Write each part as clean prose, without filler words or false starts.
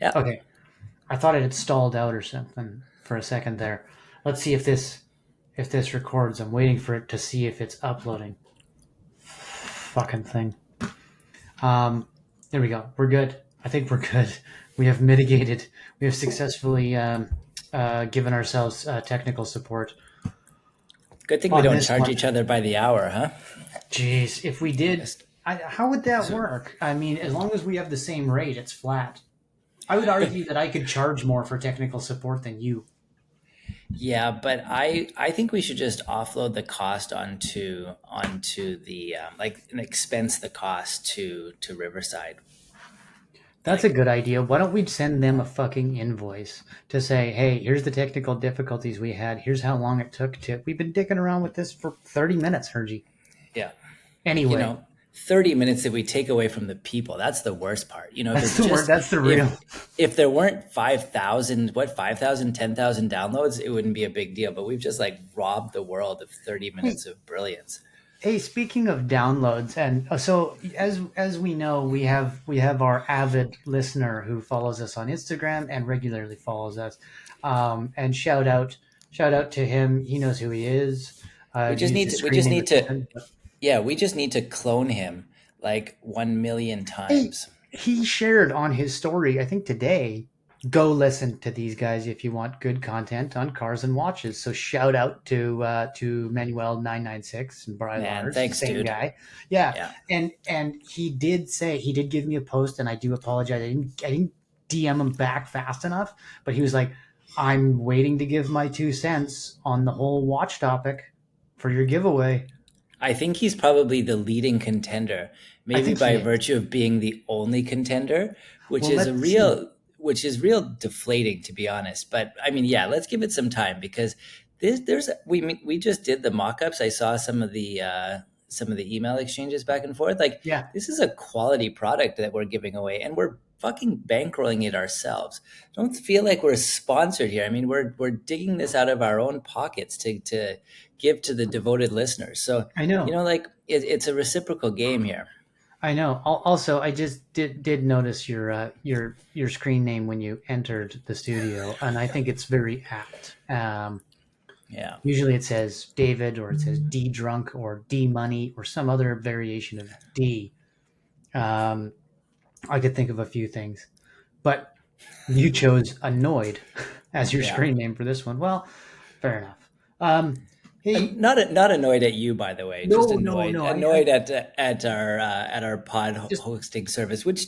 Yeah. Okay. I thought it had stalled out or something for a second there. Let's see if this records. I'm waiting for it to see if it's uploading. Fucking thing. There we go. We're good. I think we're good. We have mitigated. We have successfully given ourselves technical support Good thing we on don't this charge one. each other by the hour, huh? Jeez, if we did, Just- how would that so- work? I mean, as long as we have the same rate, it's flat. I would argue that I could charge more for technical support than you. Yeah, but I think we should just offload the cost onto the like and expense the cost to Riverside. That's a Like, good idea. Why don't we send them a fucking invoice to say, hey, here's the technical difficulties we had. Here's how long it took to. We've been dicking around with this for 30 minutes, Hergy. yeah, you Anyway, know, 30 minutes that we take away from the people. That's the worst part. If that's it's the word. just That's the real. if there weren't 5,000, 10,000 downloads, it wouldn't be a big deal. But we've just like robbed the world of 30 Hey, minutes of brilliance. hey, speaking of downloads, and so as we know, we have our avid listener who follows us on Instagram and regularly follows us. And shout out to him. He knows who he is. We I've just used need his to we screen just name need a to ton. yeah, we just need to clone him like 1 million Hey, times. he shared on his story, I think today, go listen to these guys if you want good content on cars and watches. So shout out to Manuel 996 and Bry Man, Lars, thanks, same dude. guy. Yeah. Yeah. And he did give me a post, and I do apologize. I didn't DM him back fast enough, but he was like, I'm waiting to give my 2 cents on the whole watch topic for your giveaway. I think he's probably the leading contender, I maybe think he by is. virtue of being the only contender, which Well, is a let's see. real deflating, to be honest. But I mean, yeah, let's give it some time because we just did the mock-ups. I saw some of the email exchanges back and forth. Like, Yeah, this is a quality product that we're giving away, and we're fucking bankrolling it ourselves. Don't feel like we're sponsored here. I mean, we're digging this out of our own pockets to give to the devoted listeners. So I know. like it's a reciprocal game here. I know. Also, I just did notice your screen name when you entered the studio, and I think it's very apt. Yeah. Usually, it says David, or it says D Drunk, or D Money, or some other variation of D. Um, I could think of a few things, but you chose Annoyed as your Yeah. screen name for this one. Well, fair enough. Hey, Not annoyed at you, by the way. Just no, no, no. I annoyed at our pod just hosting service. Which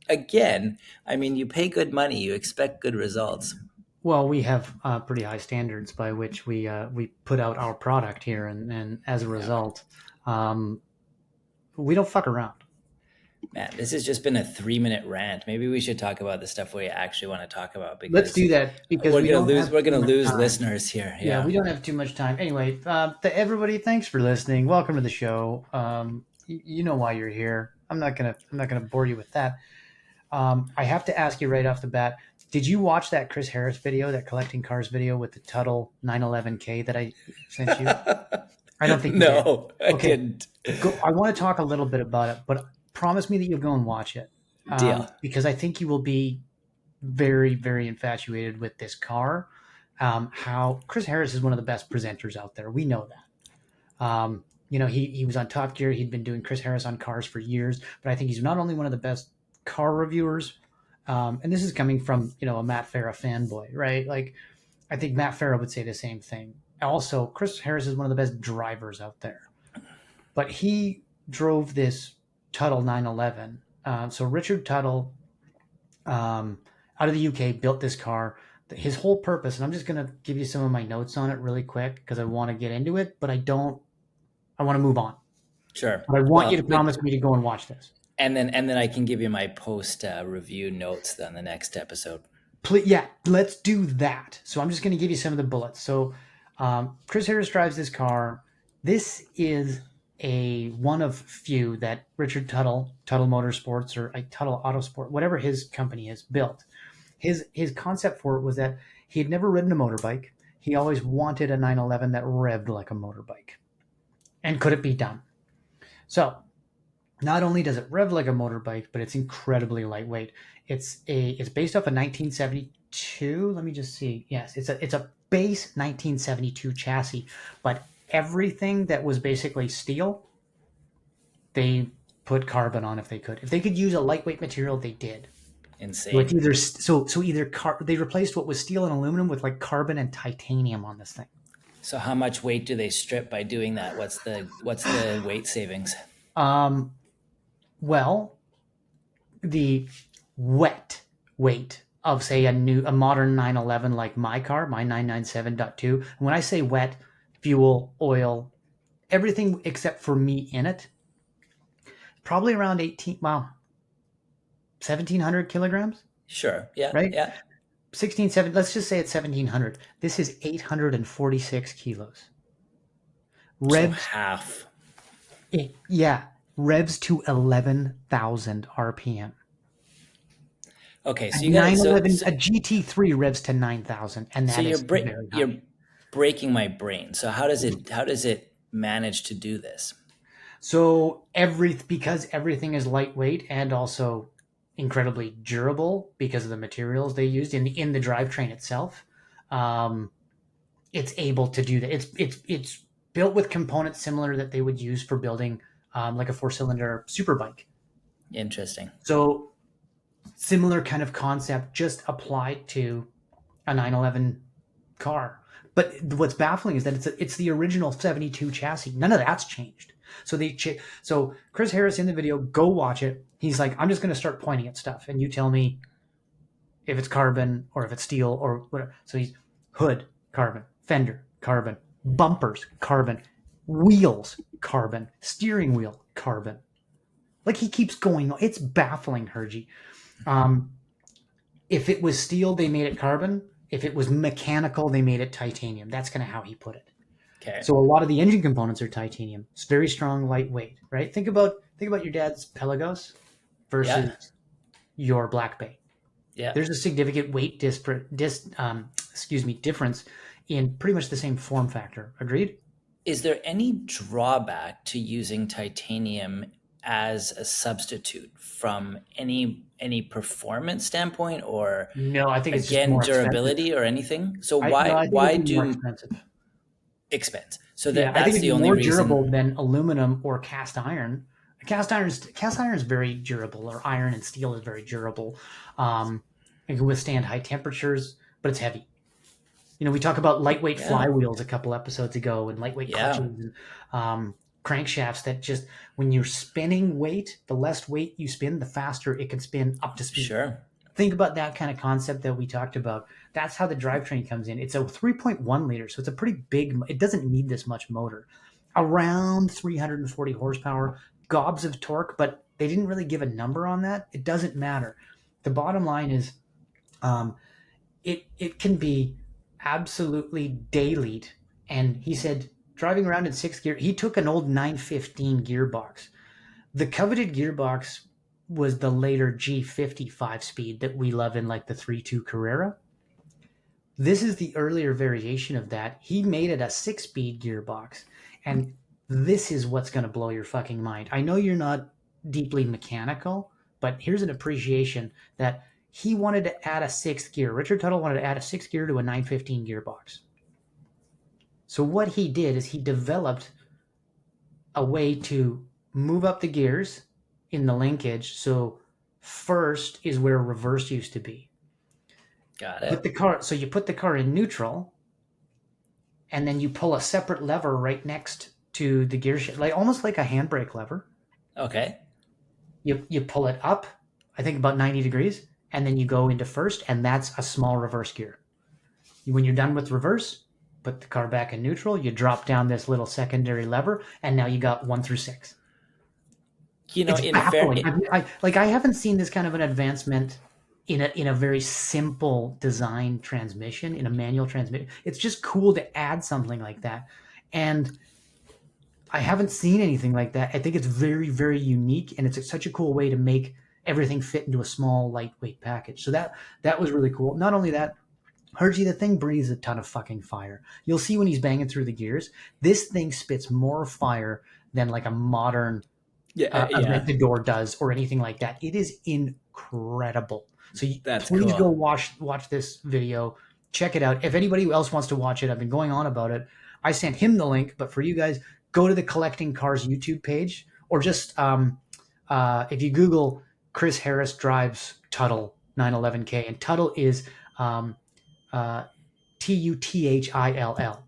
again, I mean, you pay good money, you expect good results. Well, we have pretty high standards by which we put out our product here, and as a Yeah. result, um, we don't fuck around. Man, this has just been a 3 minute rant. Maybe we should talk about the stuff we actually want to talk about Let's because do that because we don't have we're too gonna much lose time. listeners here. Yeah, Yeah. we don't have too much time. Anyway, to everybody, thanks for listening. Welcome to the show. You know why you're here. I'm not gonna bore you with that. I have to ask you right off the bat. Did you watch that Chris Harris video, that collecting cars video with the Tuttle 911K that I sent you? I don't think you did. No, I Okay, didn't. go. I want to talk a little bit about it, but promise me that you'll go and watch it, Deal. because I think you will be very, very infatuated with this car. How Chris Harris is one of the best presenters out there. We know that. He was on Top Gear. He'd been doing Chris Harris on cars for years, but I think he's not only one of the best car reviewers, and this is coming from a Matt Farah fanboy, right? Like, I think Matt Farah would say the same thing. Also, Chris Harris is one of the best drivers out there, but he drove this Tuttle 911. So Richard Tuttle, out of the UK, built this car. His whole purpose, and I'm just going to give you some of my notes on it really quick because I want to get into it, but I don't. I want to move on. Sure. But I want you to Well, promise me to go and watch this. and then I can give you my post review notes on the next episode. Please, yeah, let's do that. So I'm just going to give you some of the bullets. So Chris Harris drives this car. This is a one of few that Richard Tuttle Motorsports, or Tuttle Autosport, whatever his company has built. His concept for it was that he had never ridden a motorbike. He always wanted a 911 that revved like a motorbike. And could it be done? So Not only does it rev like a motorbike, but it's incredibly lightweight. It's based off a 1972. Let me just see. Yes, it's a base 1972 chassis, but everything that was basically steel, they put carbon on if they could. If they could use a lightweight material, they did. So it's Insane. either they replaced what was steel and aluminum with like carbon and titanium on this thing. So how much weight do they strip by doing that? What's the weight savings? Um, well, the wet weight of say a modern 911 like my car, my 997.2. And when I say wet, fuel, oil, everything except for me in it, probably around 1700 kilograms, Sure. Yeah. right? Yeah. 16, 7, let's just say it's 1700. This is 846 kilos. So Revs, half. yeah, revs to 11,000 RPM. Okay. A So you got so 911, so, a GT3 revs to 9,000, and so that is very you're high. breaking my brain. So how does it manage to do this? So because everything is lightweight and also incredibly durable because of the materials they used in the drivetrain itself, um, it's able to do that. It's built with components similar that they would use for building like a 4-cylinder superbike. Interesting. So similar kind of concept, just applied to a 911 car. But what's baffling is that it's the original 72 chassis. None of that's changed. So Chris Harris in the video, go watch it. He's like, I'm just going to start pointing at stuff, and you tell me if it's carbon or if it's steel or whatever. So he's hood, carbon, fender, carbon, bumpers, carbon, wheels, carbon, steering wheel, carbon. Like he keeps going. It's baffling, Hergy. Um, if it was steel, they made it carbon. If it was mechanical, they made it titanium. That's kind of how he put it. Okay. So a lot of the engine components are titanium. It's very strong, lightweight, right? Think about your dad's Pelagos versus Yeah. your Blancpain. Yeah. There's a significant weight difference in pretty much the same form factor. Agreed? Is there any drawback to using titanium as a substitute from any performance standpoint, or No, I think it's just again more expensive. durability or anything? So No, why I think it'd why be more do expensive. expense? So Yeah, I think that's it'd the be only more durable reason. than aluminum or cast iron. Cast iron is very durable, or iron and steel is very durable. It can withstand high temperatures, but it's heavy. We talk about lightweight Yeah. flywheels a couple episodes ago, and lightweight Yeah. clutches and crankshafts that just when you're spinning weight, the less weight you spin, the faster it can spin up to speed. Sure. Think about that kind of concept that we talked about. That's how the drivetrain comes in. It's a 3.1 liter, so it's a pretty big. It doesn't need this much motor. Around 340 horsepower, gobs of torque, but they didn't really give a number on that. It doesn't matter. The bottom line is, um, it can be absolutely daily. And he said driving around in sixth gear, he took an old 915 gearbox. The coveted gearbox was the later G55 speed that we love in like the 3.2 Carrera. This is the earlier variation of that. He made it a 6-speed gearbox. And this is what's going to blow your fucking mind. I know you're not deeply mechanical, but here's an appreciation that he wanted to add a sixth gear. Richard Tuthill wanted to add a sixth gear to a 915 gearbox. So what he did is he developed a way to move up the gears in the linkage. So first is where reverse used to be. Got So you put the car in neutral, and then you pull a separate lever right next to the gear shift, like almost like a handbrake lever. Okay. You pull it up, I think about 90 degrees, and then you go into first, and that's a small reverse gear. When you're done with reverse, put the car back in neutral, you drop down this little secondary lever, and now you got 1 through 6. It's In fair, baffling. I haven't seen this kind of an advancement in a very simple design transmission, in a manual transmission. It's just cool to add something like that. And I haven't seen anything like that. I think it's very, very unique, and it's such a cool way to make everything fit into a small, lightweight package. So that was really cool. Not only that, Hergy, the thing breathes a ton of fucking fire. You'll see when he's banging through the gears, this thing spits more fire than like a modern Yeah, yeah, Aventador does or anything like that. It is incredible. So that's please go cool. watch this video. Check it out. If anybody else wants to watch it, I've been going on about it. I sent him the link, but for you guys, go to the Collecting Cars YouTube page or just if you Google Chris Harris drives Tuthill 911K, and Tuthill is uh, Tuthill.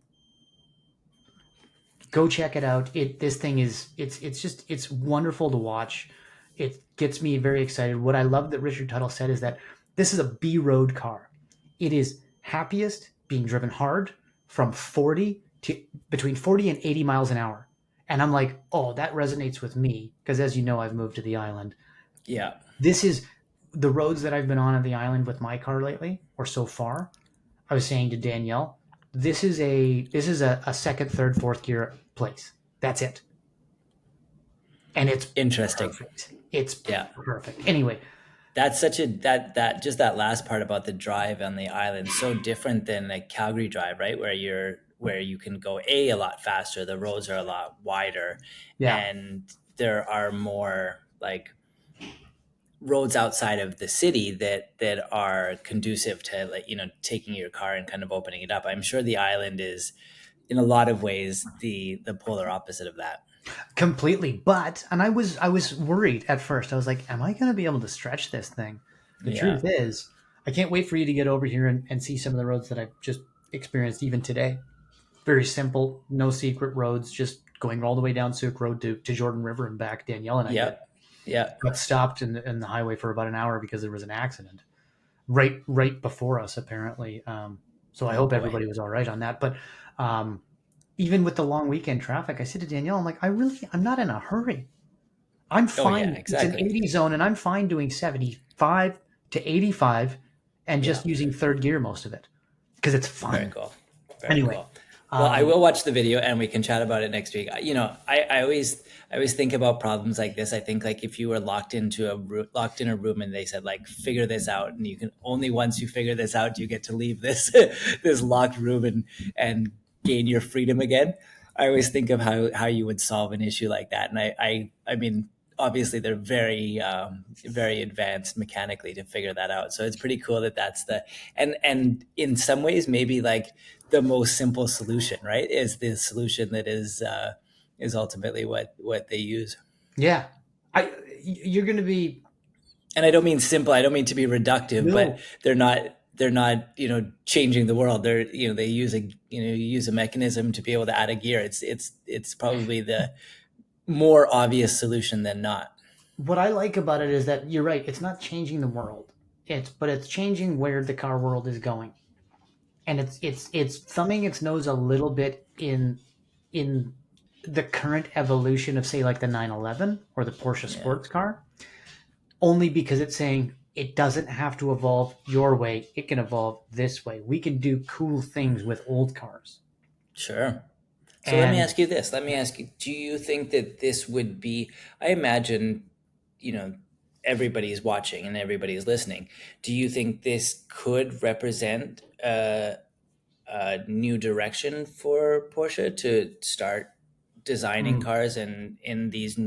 Go check it out. This thing is it's wonderful to watch. It gets me very excited. What I love that Richard Tuttle said is that this is a B road car. It is happiest being driven hard from 40 to between 40 and 80 miles an hour. And I'm like, oh, that resonates with me because as you know, I've moved to the island. Yeah, This is the roads that I've been on the island with my car lately, or so far. I was saying to Danielle, this is a second, third, fourth gear place. That's it, and it's interesting. perfect. It's Yeah, perfect. Anyway, that's such a that just that last part about the drive on the island, so different than a Calgary drive, right? Where you can go a lot faster, the roads are a lot wider, yeah, and there are more like roads outside of the city that are conducive to, like, taking your car and kind of opening it up. I'm sure the island is in a lot of ways the polar opposite of that. completely. But and I was worried at first. I was like, am I going to be able to stretch this thing? The Yeah. truth is, I can't wait for you to get over here and see some of the roads that I've just experienced even today. Very simple, no secret roads, just going all the way down Souk Road to Jordan River and back. Danielle and I Yeah. Yeah. got stopped in the highway for about an hour because there was an accident right before us apparently. So I Oh hope boy. everybody was all right on that. But um, even with the long weekend traffic, I said to Danielle, I'm like, I'm not in a hurry. I'm Oh yeah, fine. It's an exactly. 80 zone, and I'm fine doing 75 to 85 and Yeah. just using third gear most of it because it's Very fun. cool. Very Anyway, cool. Well, I um, will watch the video and we can chat about it next week. I always think about problems like this. I think, like, if you were locked in a room and they said, like, figure this out, and you can only once you figure this out do you get to leave this this locked room and gain your freedom again. I always think of how you would solve an issue like that. And I mean, obviously they're very advanced mechanically to figure that out. So it's pretty cool that that's the and in some ways maybe like the most simple solution, right? Is the solution that is ultimately what they use. yeah, you're going to be And I don't mean simple. I don't mean to be reductive, but no. they're not changing the world. They use you use a mechanism to be able to add a gear. It's probably the more obvious solution than not. What I like about it is that you're right. It's not changing the world. It's changing where the car world is going, and it's thumbing its nose a little bit in the current evolution of, say, like the 911 or the Porsche Yeah, sports car, only because it's saying it doesn't have to evolve your way. It can evolve this way. We can do cool things with old cars, sure. So let me and ask you this. Let me ask you, do you think that this would be, I imagine, you know, everybody's watching and everybody's listening. Do you think this could represent a new direction for Porsche to start designing mm, cars and in these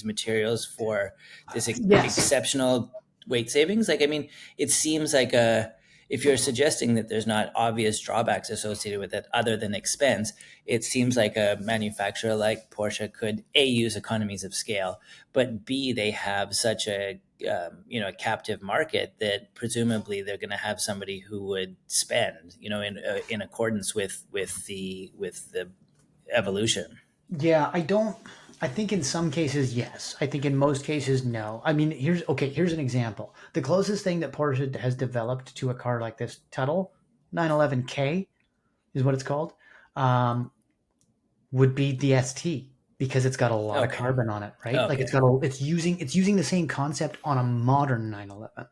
materials for this yes, exceptional weight savings? Like, I mean, it seems like a if you're suggesting that there's not obvious drawbacks associated with it other than expense, it seems like a manufacturer like Porsche could a use economies of scale, but b they have such a captive market that presumably they're going to have somebody who would spend in accordance with the evolution. yeah. I think in some cases, yes. I think in most cases, no. I mean, here's an example. The closest thing that Porsche has developed to a car like this, Tuttle 911K is what it's called, um, would be the ST because it's got a lot of Okay. carbon on it, right? Like Okay. it's using the same concept on a modern 911.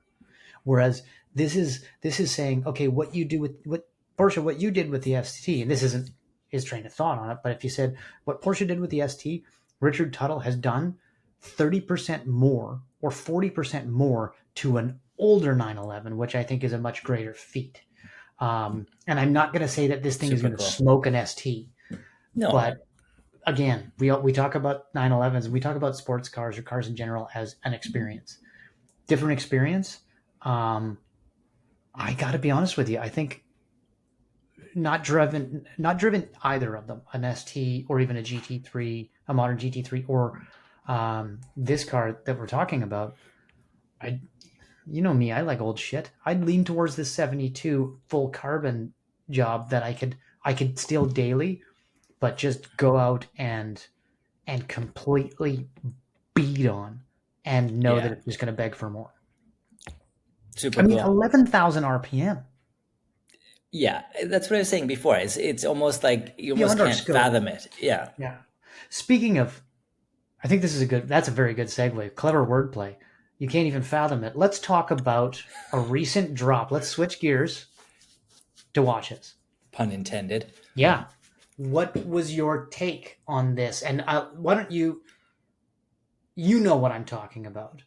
Whereas this is saying, okay, what you did with the ST, and this isn't his train of thought on it, but if you said what Porsche did with the ST, Richard Tuttle has done 30% more or 40% more to an older 911, which I think is a much greater feat. And I'm not going to say that this thing is Super going to cool. smoke an ST, No. but again, we talk about 911s, and we talk about sports cars or cars in general as an experience, different experience. Um, I got to be honest with you. I think not driven either of them, an ST or even a GT3, a modern GT3, or this car that we're talking about. I, you know me, I like old shit. I'd lean towards this 72 full carbon job that I could steal daily, but just go out and completely beat on and know that Yeah, it's just going to beg for more. I super mean, cool. 11,000 RPM Yeah, that's what I was saying before. It's almost like you almost beyond our can't scope. fathom it. Yeah. Yeah. Speaking of, I think that's a very good segue. Clever wordplay. You can't even fathom it. Let's talk about a recent drop. Let's switch gears to watches. Pun intended. Yeah. What was your take on this? And why don't you know what I'm talking about?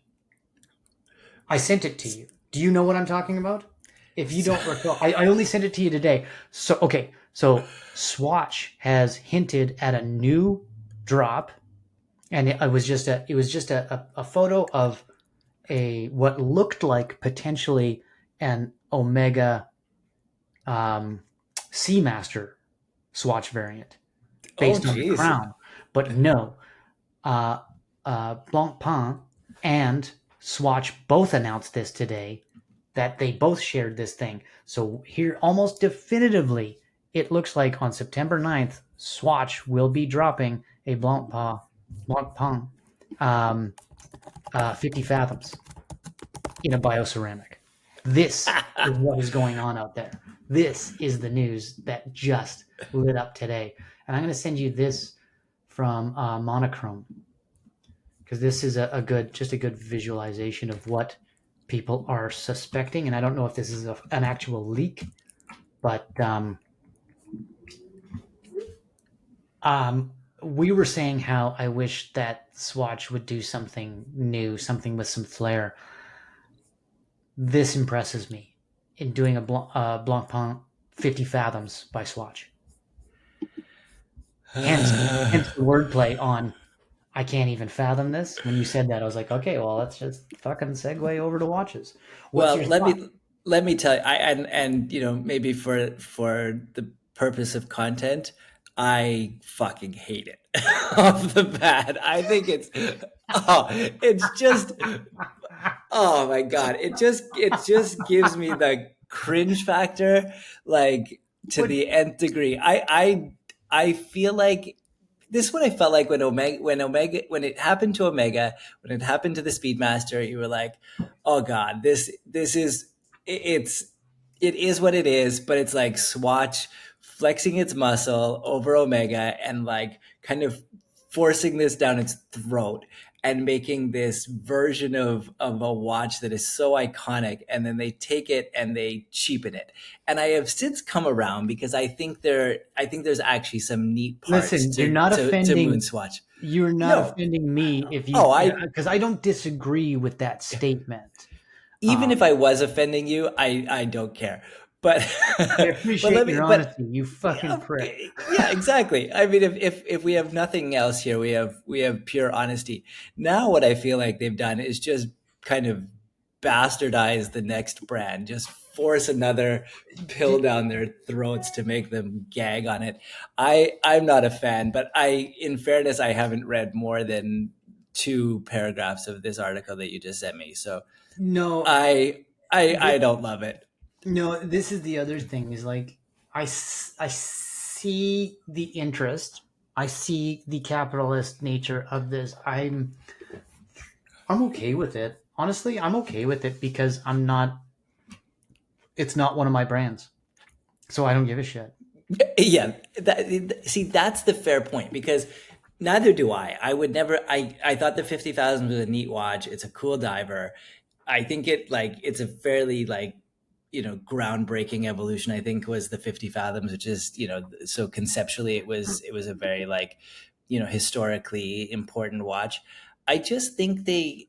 I sent it to you. Do you know what I'm talking about? If you So, don't recall, I only sent it to you today. So okay, so Swatch has hinted at a new drop, and it was just a photo of a what looked like potentially an Omega um, Seamaster Swatch variant oh based on the geez. crown, but no. Uh, Blancpain and Swatch both announced this today, that they both shared this thing. So here, almost definitively, it looks like on September 9th, Swatch will be dropping a Blancpain 50 fathoms in a bioceramic. This is what is going on out there. This is the news that just lit up today. And I'm going to send you this from Monochrome, because this is just a good visualization of what people are suspecting. And I don't know if this is an actual leak, but we were saying how I wish that Swatch would do something new, something with some flair. This impresses me in doing a Blancpain 50 fathoms by Swatch. Hence the wordplay on I can't even fathom this. When you said that, I was like, okay, well, let's just fucking segue over to watches. What's Well, your thought? let me tell you, and maybe for the purpose of content, I fucking hate it off the bat. I think it's just oh my god, it just gives me the cringe factor like to What? the nth degree. I feel like this is what I felt like when it happened to Omega, when it happened to the Speedmaster. You were like, oh god, this is it's it is what it is, but it's like Swatch flexing its muscle over Omega and like kind of forcing this down its throat and making this version of a watch that is so iconic, and then they take it and they cheapen it. And I have since come around because I think there's actually some neat parts Listen, you're not to offending. Moon Swatch. You're not No, offending me if you, oh, I because I don't disagree with that statement. even if Um, I was offending you, I don't care. But I but appreciate let your me but honesty, you fucking prick. okay, yeah, exactly. I mean, if we have nothing else here, we have pure honesty. Now, what I feel like they've done is just kind of bastardize the next brand, just force another pill Did, down their throats to make them gag on it. I'm not a fan, but in fairness, I haven't read more than two paragraphs of this article that you just sent me, so no, I I thi- don't love it. no. This is the other thing. Is like I see the interest. I see the capitalist nature of this. I'm okay with it. Honestly, I'm okay with it because I'm not. It's not one of my brands, so I don't give a shit. Yeah, see, that's the fair point because neither do I. I would never. I thought the 50,000 was a neat watch. It's a cool diver. I think it's a fairly groundbreaking evolution. I think was the 50 fathoms, which is so conceptually it was a very historically important watch. I just think they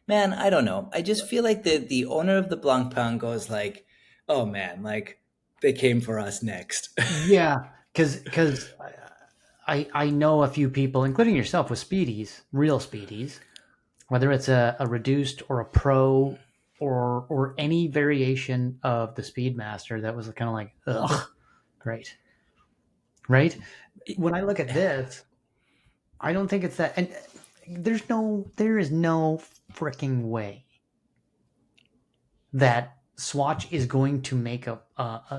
man, I don't know. I just feel like the owner of the Blancpain goes like, "Oh man, like they came for us next." Yeah. because I know a few people, including yourself, with speedies, real speedies, whether it's a reduced or a pro or any variation of the Speedmaster that was kind of like, ugh, great, right? When I look at this, I don't think it's that, and there is no freaking way that Swatch is going to make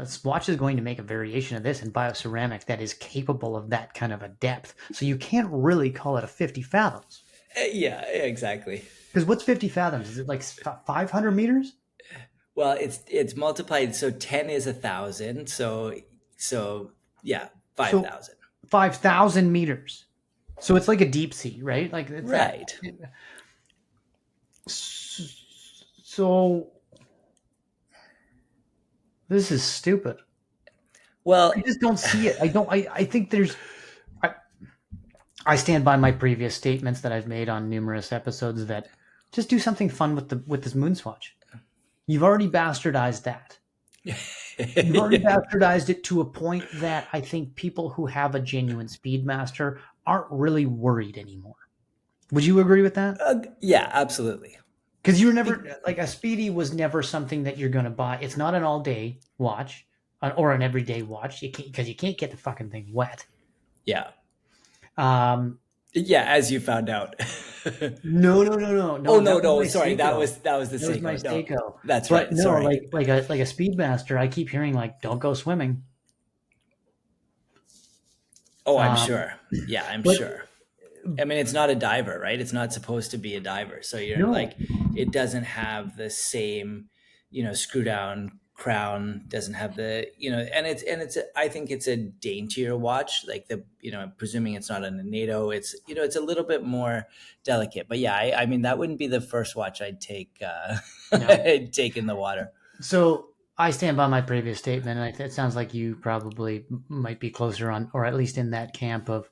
Swatch is going to make a variation of this in bioceramic that is capable of that kind of a depth. So you can't really call it a 50 fathoms. Yeah, exactly. Because what's 50 fathoms? Is it like 500 meters? Well, it's multiplied. So 10 is 1,000. So yeah, So 5,000. 5,000 meters. So it's like a deep sea, right? Like it's Right. That. So this is stupid. Well, I just don't see it. I don't. I think there's. I stand by my previous statements that I've made on numerous episodes that just do something fun with this moon swatch. You've already bastardized that. You've already bastardized it to a point that I think people who have a genuine Speedmaster aren't really worried anymore. Would you agree with that? Yeah, absolutely. Because you were never like a Speedy was never something that you're going to buy. It's not an all-day watch or an everyday watch because you can't get the fucking thing wet. Yeah. Yeah, as you found out. No. Oh no! Sorry, Seiko. that was the Seiko. Was my Seiko. No, that's but right. No, sorry. like a Speedmaster. I keep hearing like, don't go swimming. Oh, I'm sure. Yeah, I'm sure. I mean, it's not a diver, right? It's not supposed to be a diver, so you're like, it doesn't have the same, screw down crown. Doesn't have the, and it's. I think it's a daintier watch. Like presuming it's not on a NATO, it's it's a little bit more delicate. But yeah, I mean that wouldn't be the first watch I'd take. I'd take in the water. So I stand by my previous statement, and it sounds like you probably might be closer on, or at least in that camp of.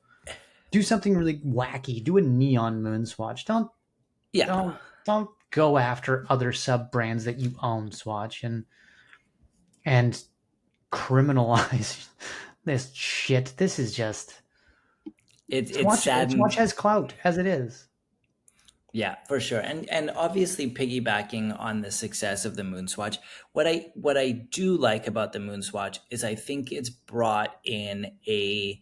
Do something really wacky. Do a neon moon swatch. Don't go after other sub brands that you own, Swatch, and criminalize this shit. This is just it's sad. Swatch has clout as it is. Yeah, for sure. And obviously piggybacking on the success of the Moon Swatch, what I do like about the Moon Swatch is I think it's brought in a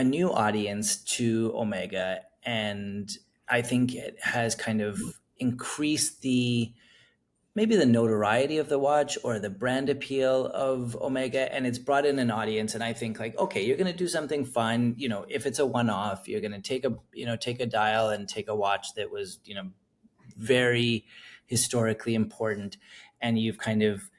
new audience to Omega, and I think it has kind of increased maybe the notoriety of the watch or the brand appeal of Omega, and it's brought in an audience. And I think like, okay, you're going to do something fun. If it's a one-off, you're going to take a dial and take a watch that was very historically important, and you've kind of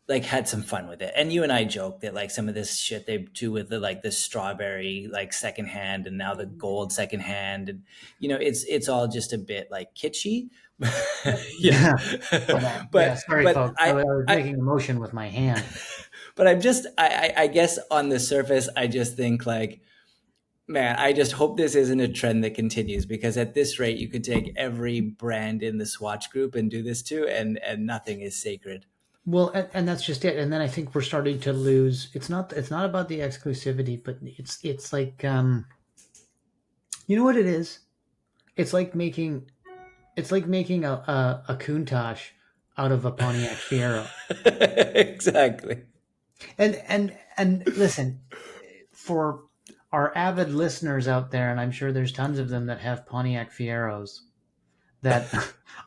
like had some fun with it. And you and I joke that like some of this shit they do with the strawberry like secondhand and now the gold secondhand, and it's all just a bit like kitschy. Yeah. Sorry, folks. I was making a motion with my hand. But I guess on the surface, I just think like, man, I just hope this isn't a trend that continues, because at this rate, you could take every brand in the Swatch group and do this too, and nothing is sacred. Well, and that's just it. And then I think we're starting to lose. It's not about the exclusivity, but it's like, you know what it is? It's like making a Countach out of a Pontiac Fiero. Exactly. And listen, for our avid listeners out there, and I'm sure there's tons of them that have Pontiac Fieros that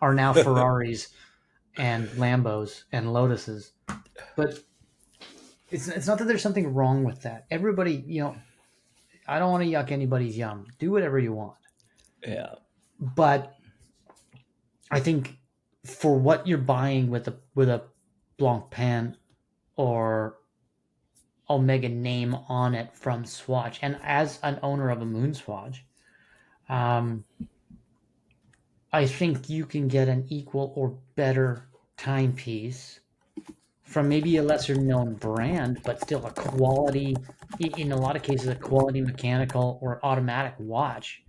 are now Ferraris and Lambos and Lotuses, but it's not that there's something wrong with that. Everybody, I don't want to yuck anybody's yum. Do whatever you want. Yeah. But I think for what you're buying with a Blancpain or Omega name on it from Swatch, and as an owner of a Moon Swatch, I think you can get an equal or better timepiece from maybe a lesser known brand, but still a quality, in a lot of cases, a quality mechanical or automatic watch.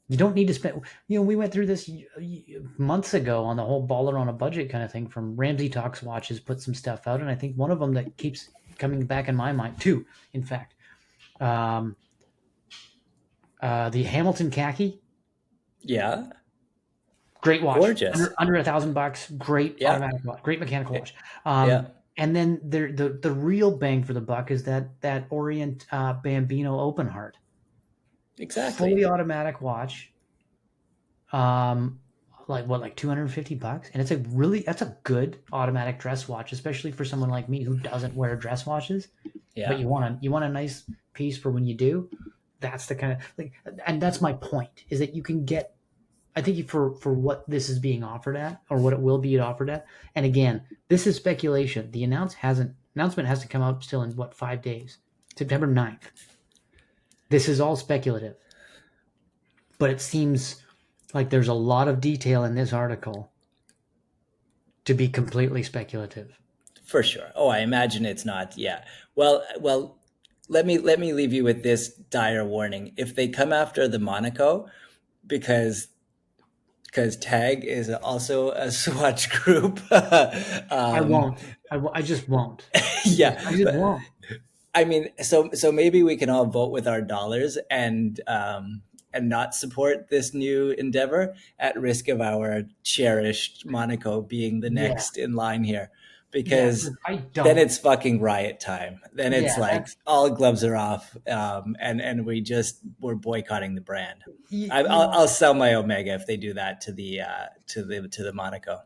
You don't need to spend, we went through this months ago on the whole baller on a budget kind of thing. From Ramsey Talks Watches put some stuff out, and I think one of them that keeps coming back in my mind. Two, in fact. The Hamilton Khaki. Yeah. Great watch. Gorgeous. Under $1,000. Great Yeah. automatic watch. Great mechanical watch. Yeah. And then the real bang for the buck is that Orient Bambino Open Heart. Exactly. Fully automatic watch. Like $250, and that's a good automatic dress watch, especially for someone like me who doesn't wear dress watches. Yeah. But you want a nice piece for when you do. That's the kind of and that's my point, is that you can get, I think, for what this is being offered at, or what it will be offered at. And again, this is speculation. The announcement has to come out still in 5 days, September 9th. This is all speculative, but it seems like there's a lot of detail in this article to be completely speculative. For sure. Oh, I imagine it's not. Yeah. Well, let me leave you with this dire warning. If they come after the Monaco, because Tag is also a Swatch group. I won't. I just won't. Yeah. I just won't. I mean, so maybe we can all vote with our dollars and not support this new endeavor, at risk of our cherished Monaco being the next in line here, because then it's fucking riot time. Then it's like all gloves are off, and we're boycotting the brand. I'll sell my Omega if they do that to the Monaco.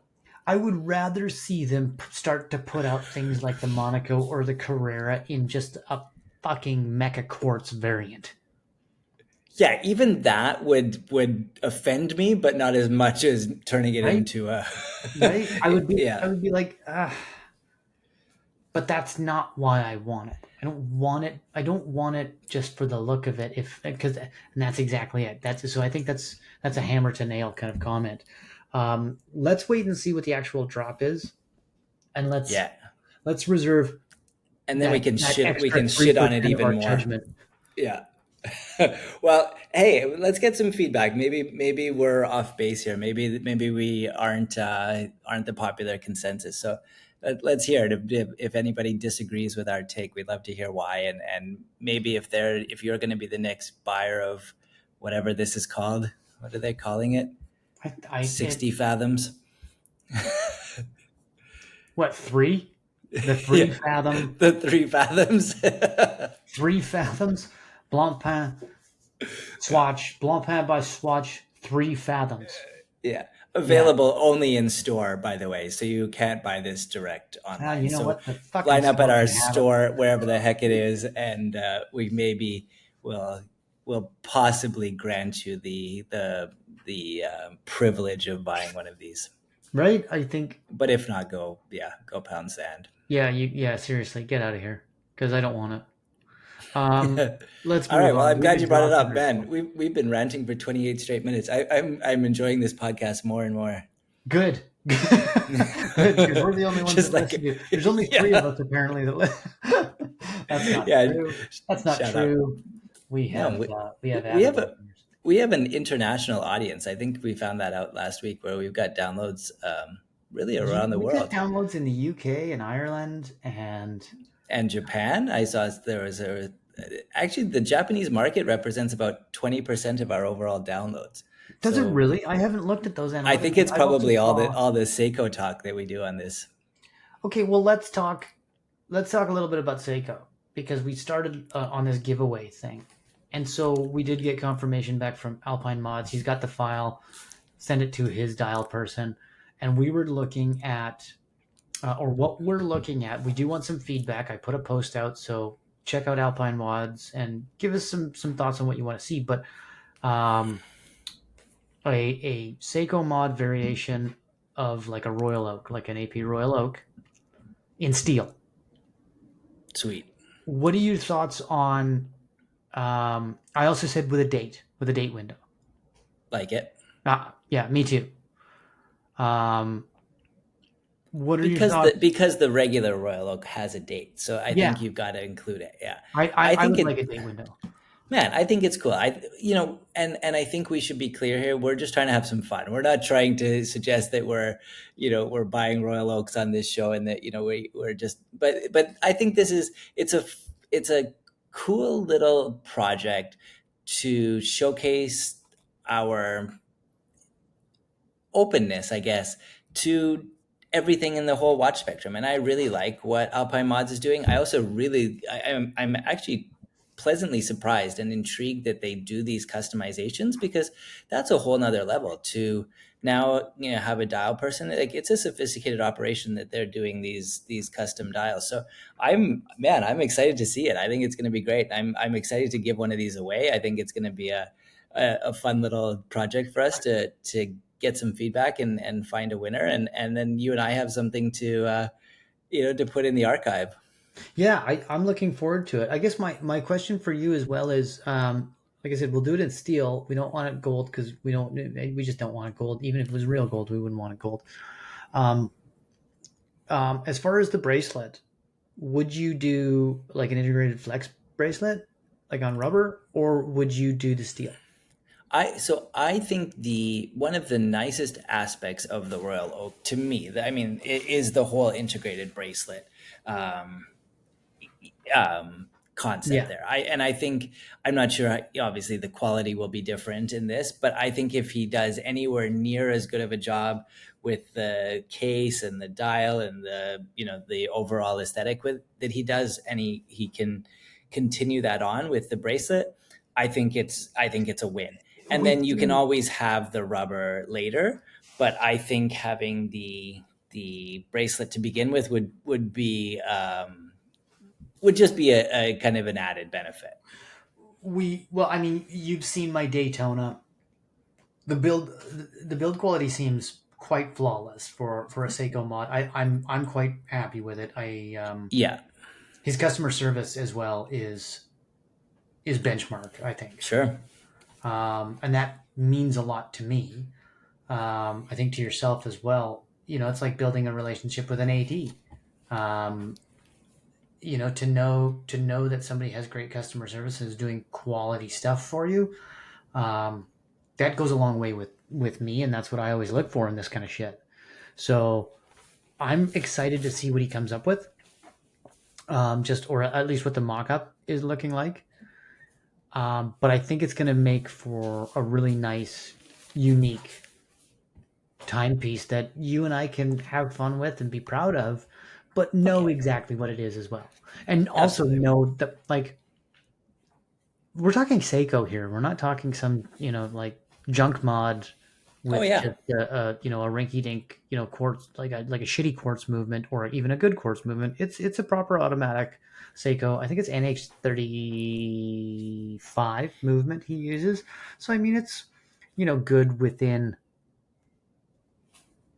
I would rather see them start to put out things like the Monaco or the Carrera in just a fucking Mecha Quartz variant. Yeah, even that would offend me, but not as much as turning it into a. Right? I would be like, but that's not why I want it. I don't want it just for the look of it. And that's exactly it. So I think that's a hammer to nail kind of comment. Let's wait and see what the actual drop is, and let's reserve. And then we can shit on it even more. Judgment. Yeah. Well, hey, let's get some feedback. Maybe we're off base here. Maybe we aren't the popular consensus. So let's hear it. If anybody disagrees with our take, we'd love to hear why. And maybe if you're going to be the next buyer of whatever this is called, what are they calling it? 60 fathoms. What, 3? The 3 fathom. The 3 fathoms. 3 fathoms. Blancpain, Swatch, Blancpain by Swatch, 3 fathoms. Yeah. Available only in store, by the way, so you can't buy this direct online. You know so what? Line up at our store, wherever the heck it is, and we maybe will possibly grant you the privilege of buying one of these. Right, I think. But if not, go pound sand. Yeah, seriously, get out of here, because I don't want it. Let's. All right. Well, I'm glad you brought it up, Ben. We've been ranting for 28 straight minutes. I'm enjoying this podcast more and more. Good. Good. We're the only ones that listen to. There's only 3 of us apparently that listen. That's not true. That's not true. We have an international audience. I think we found that out last week, where we've got downloads really around the world. We've got downloads in the UK and Ireland and Japan. I saw there was actually the Japanese market represents about 20% of our overall downloads. Does it really? I haven't looked at those analytics. I think it's probably all the Seiko talk that we do on this. Okay, well let's talk a little bit about Seiko, because we started on this giveaway thing. And so we did get confirmation back from Alpine Mods. He's got the file, send it to his dial person. And we were looking at what we're looking at. We do want some feedback. I put a post out, so check out Alpine Mods and give us some thoughts on what you want to see. But a Seiko mod variation of like a Royal Oak, like an AP Royal Oak in steel. Sweet. What are your thoughts on? I also said with a date window. Like it. Yeah, me too. What are your thoughts? Because the regular Royal Oak has a date, so I think you've got to include it. Yeah, I think would like a date window. Man, I think it's cool. And I think we should be clear here. We're just trying to have some fun. We're not trying to suggest that we're buying Royal Oaks on this show, and that we're just. But I think it's a cool little project to showcase our openness, I guess, to everything in the whole watch spectrum. And I really like what Alpine Mods is doing. I also I'm actually pleasantly surprised and intrigued that they do these customizations, because that's a whole nother level to now, have a dial person. Like, it's a sophisticated operation that they're doing these custom dials. So I'm excited to see it. I think it's going to be great. I'm excited to give one of these away. I think it's going to be a fun little project for us to get some feedback and find a winner, and then you and I have something to put in the archive. Yeah, I'm looking forward to it. I guess my question for you as well is, like I said, we'll do it in steel. We don't want it gold because we just don't want it gold. Even if it was real gold, we wouldn't want it gold. Um, as far as the bracelet, would you do like an integrated flex bracelet, like on rubber, or would you do the steel? I think the one of the nicest aspects of the Royal Oak to me, I mean, is the whole integrated bracelet. Um, Concept Yeah, there. I think, I'm not sure. Obviously, the quality will be different in this, but I think if he does anywhere near as good of a job with the case and the dial and the overall aesthetic with that he does, and he can continue that on with the bracelet, I think it's a win. And we then you can do. always have the rubber later, but I think having the bracelet to begin with would just be a kind of an added benefit. Well, I mean, you've seen my Daytona. The build quality seems quite flawless for a Seiko mod. I'm quite happy with it. Yeah, His customer service as well is benchmark, I think, sure. and that means a lot to me. I think to yourself as well. It's like building a relationship with an AD. Um, to know that somebody has great customer service and is doing quality stuff for you. Um, that goes a long way with me, and that's what I always look for in this kind of shit. So I'm excited to see what he comes up with. Just or at least what the mock-up is looking like. But I think it's going to make for a really nice, unique timepiece that you and I can have fun with and be proud of, but Fuck know yeah, exactly what it is as well, and also absolutely. know that like we're talking Seiko here. We're not talking some like junk mod Oh with yeah, just a rinky dink quartz like a shitty quartz movement or even a good quartz movement. It's a proper automatic Seiko. I think it's NH35 movement he uses. So I mean it's good within.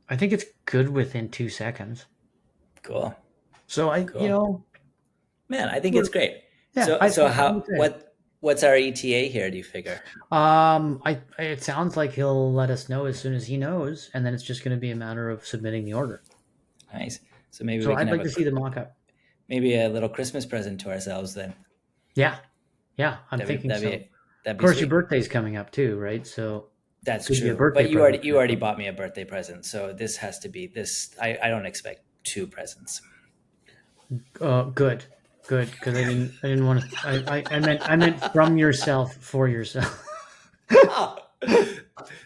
I think it's good within 2 seconds. cool, So I cool. Man, I think we're it's great. yeah So I'm excited. what's our ETA here, do you figure? It sounds like he'll let us know as soon as he knows, and then it's just going to be a matter of submitting the order. Nice. So maybe So we can I'd have like to see the mock-up. maybe a little Christmas present to ourselves then. Yeah, yeah, I'm That'd be thinking that'd so. Of be that'd be course, your sweet. birthday's coming up too, right? So That's could be a true. birthday But present for you already yourself. bought me a birthday present, so this has to be this. I don't expect two presents. Good, good, because I didn't want to. I meant from yourself for yourself. Oh,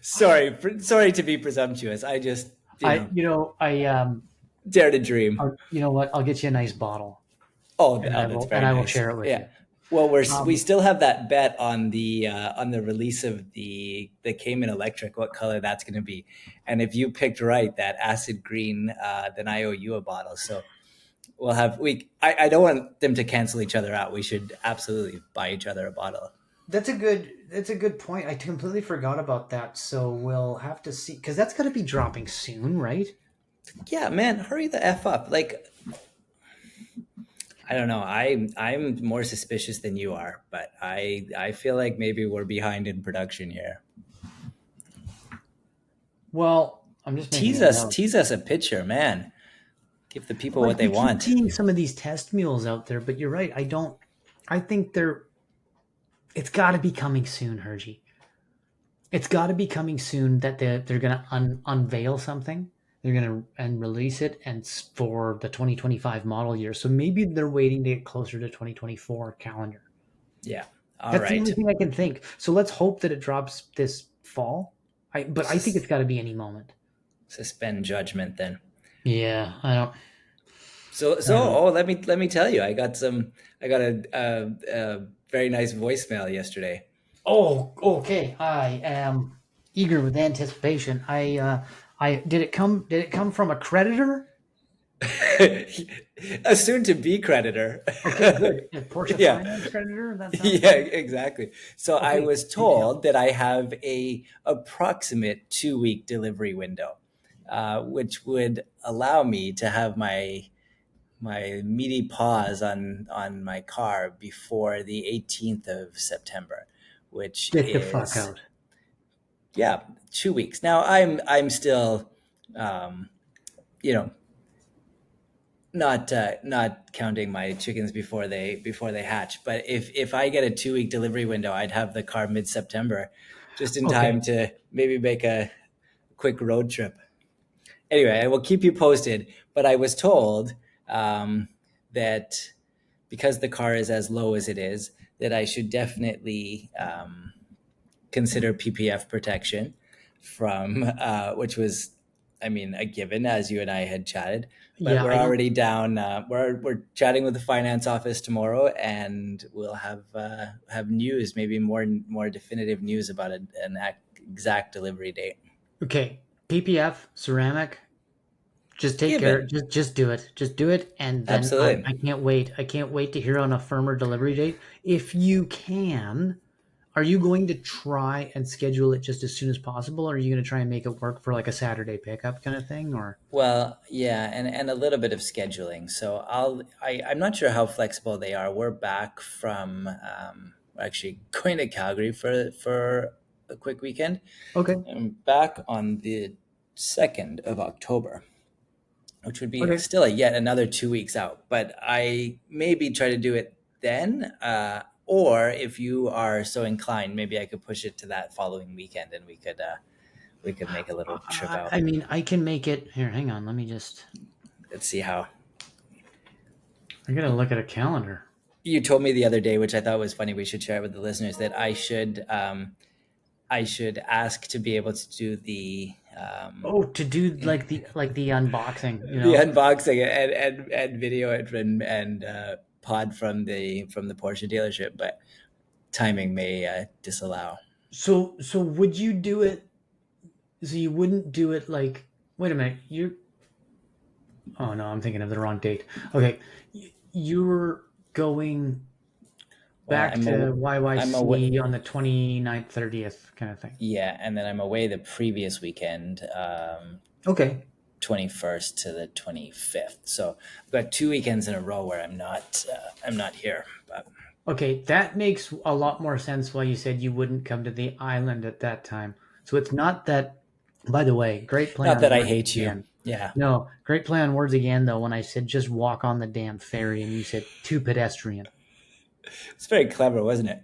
sorry to be presumptuous. I just, I you know I dare to dream. you know what? I'll get you a nice bottle, and I That's will and very I will nice. share it with Yeah. you. Well, we Um, still have that bet on the release of the Cayman Electric, what color that's going to be, and if you picked right, that acid green, then I owe you a bottle. So we'll have we. I don't want them to cancel each other out. We should absolutely buy each other a bottle. That's a good point. I completely forgot about that. So we'll have to see because that's got to be dropping soon, right? Yeah, man, hurry the f up. Like, I don't know. I'm more suspicious than you are, but I feel like maybe we're behind in production here. Well, I'm just making a note. Tease us a picture, man. Give the people Like what they we keep want. seeing some of these test mules out there, but you're right. I don't. I think they're It's got to be coming soon, Hergy. It's got to be coming soon that they're going to unveil something. They're going to and release it and for the 2025 model year. So maybe they're waiting to get closer to 2024 calendar. Yeah. All That's the only right. thing I can think. So let's hope that it drops this fall. But I think it's got to be any moment. Suspend judgment then. Yeah, I don't. So I don't. oh, let me tell you, I got a very nice voicemail yesterday. Oh, okay. I am eager with anticipation. I did it come from a creditor? A soon to be creditor. Okay, good. A Porsche Yeah. Finance creditor? That sounds Yeah, good. exactly. So I Okay, was do tell. told that I have a approximate 2 week delivery window, which would allow me to have my meaty paws on my car before the 18th of September, which Get the fuck is, out. yeah, 2 weeks. Now I'm still, um, you know, not counting my chickens before they hatch. But if I get a 2 week delivery window, I'd have the car mid September, just in time Okay. to maybe make a quick road trip. Anyway, I will keep you posted. But I was told that because the car is as low as it is, that I should definitely consider PPF protection from which was, I mean, a given as you and I had chatted. But Yeah, we're I don't. already down. We're chatting with the finance office tomorrow, and we'll have news, maybe more definitive news about an exact delivery date. Okay. PPF, ceramic, just take care. Given, Just do it. Just do it. And then absolutely. I can't wait. I can't wait to hear on a firmer delivery date. If you can, are you going to try and schedule it just as soon as possible? Or are you going to try and make it work for like a Saturday pickup kind of thing? Or Well, yeah, and a little bit of scheduling. So I'm not sure how flexible they are. We're back from actually going to Calgary for a quick weekend. okay. I'm back on the 2nd of October, which would be Okay. still yet another 2 weeks out. But I maybe try to do it then, or if you are so inclined, maybe I could push it to that following weekend, and we could make a little trip out. I mean, I can make it here. Hang on. Let me just. Let's see how. I gotta look at a calendar. You told me the other day, which I thought was funny. We should share it with the listeners, that I should ask to be able to do Oh, to do like the unboxing, you the know. unboxing and video it and pod from the Porsche dealership, but timing may disallow. So would you do it? So you wouldn't do it like? Wait a minute. You. Oh no, I'm thinking of the wrong date. Okay, you're going Well, back I'm to I'm away. YYC on the 29th, 30th kind of thing. Yeah, and then I'm away the previous weekend, Okay. 21st to the 25th. So I've got 2 weekends in a row where I'm not here. But Okay, that makes a lot more sense why you said you wouldn't come to the island at that time. So it's not that, by the way, great play not on that I words hate you. again. Yeah, No, great play on words again, though, when I said just walk on the damn ferry and you said too pedestrian. it's very clever, wasn't it?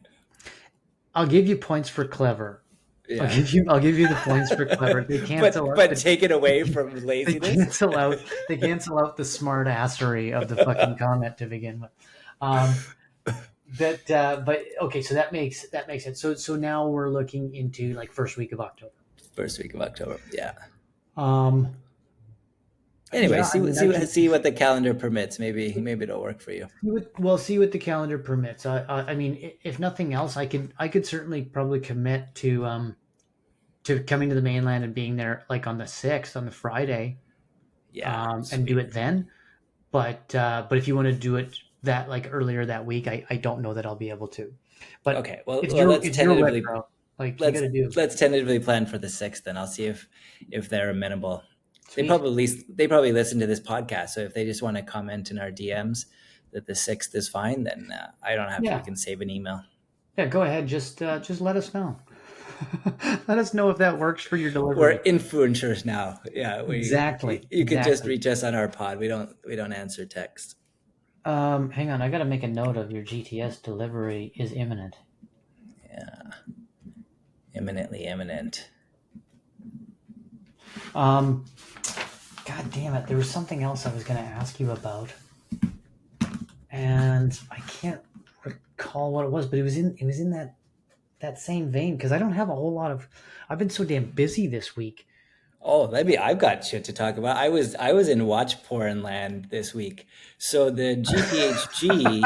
I'll give you points for clever. Yeah. I'll give you the points for clever. but take it away from They laziness. cancel out the smart assery of the fucking comment to begin with. Um, but okay, so that makes sense. So now we're looking into like first week of October. First week of October. Yeah. Um, Anyway, yeah, I see mean, I can see what the calendar permits. Maybe it'll work for you. see what the calendar permits. I mean, if nothing else, I could certainly probably commit to coming to the mainland and being there like on the 6th on the Friday, Yeah, and do sweet. it then. But if you want to do it that like earlier that week, I don't know that I'll be able to. But Okay. Well, it's well, your let's it's your tentatively retro. Like you got let's to do let's tentatively plan for the 6th. Then I'll see if they're amenable. They sweet. probably listen to this podcast. So if they just want to comment in our DMs that the 6th is fine, then I don't have to. We Yeah, can save an email. yeah. Go ahead. Just let us know. Let us know if that works for your We're delivery. influencers now. Yeah, Exactly. you can just Exactly. reach us on our pod. We don't answer text. Hang on. I got to make a note of your GTS delivery is imminent. Eminently eminent. God damn it! There was something else I was going to ask you about, and I can't recall what it was. But it was in that same vein because I don't have a whole lot of. I've been so damn busy this week. Oh, maybe I've got shit to talk about. I was in watch porn land this week. So the GPHG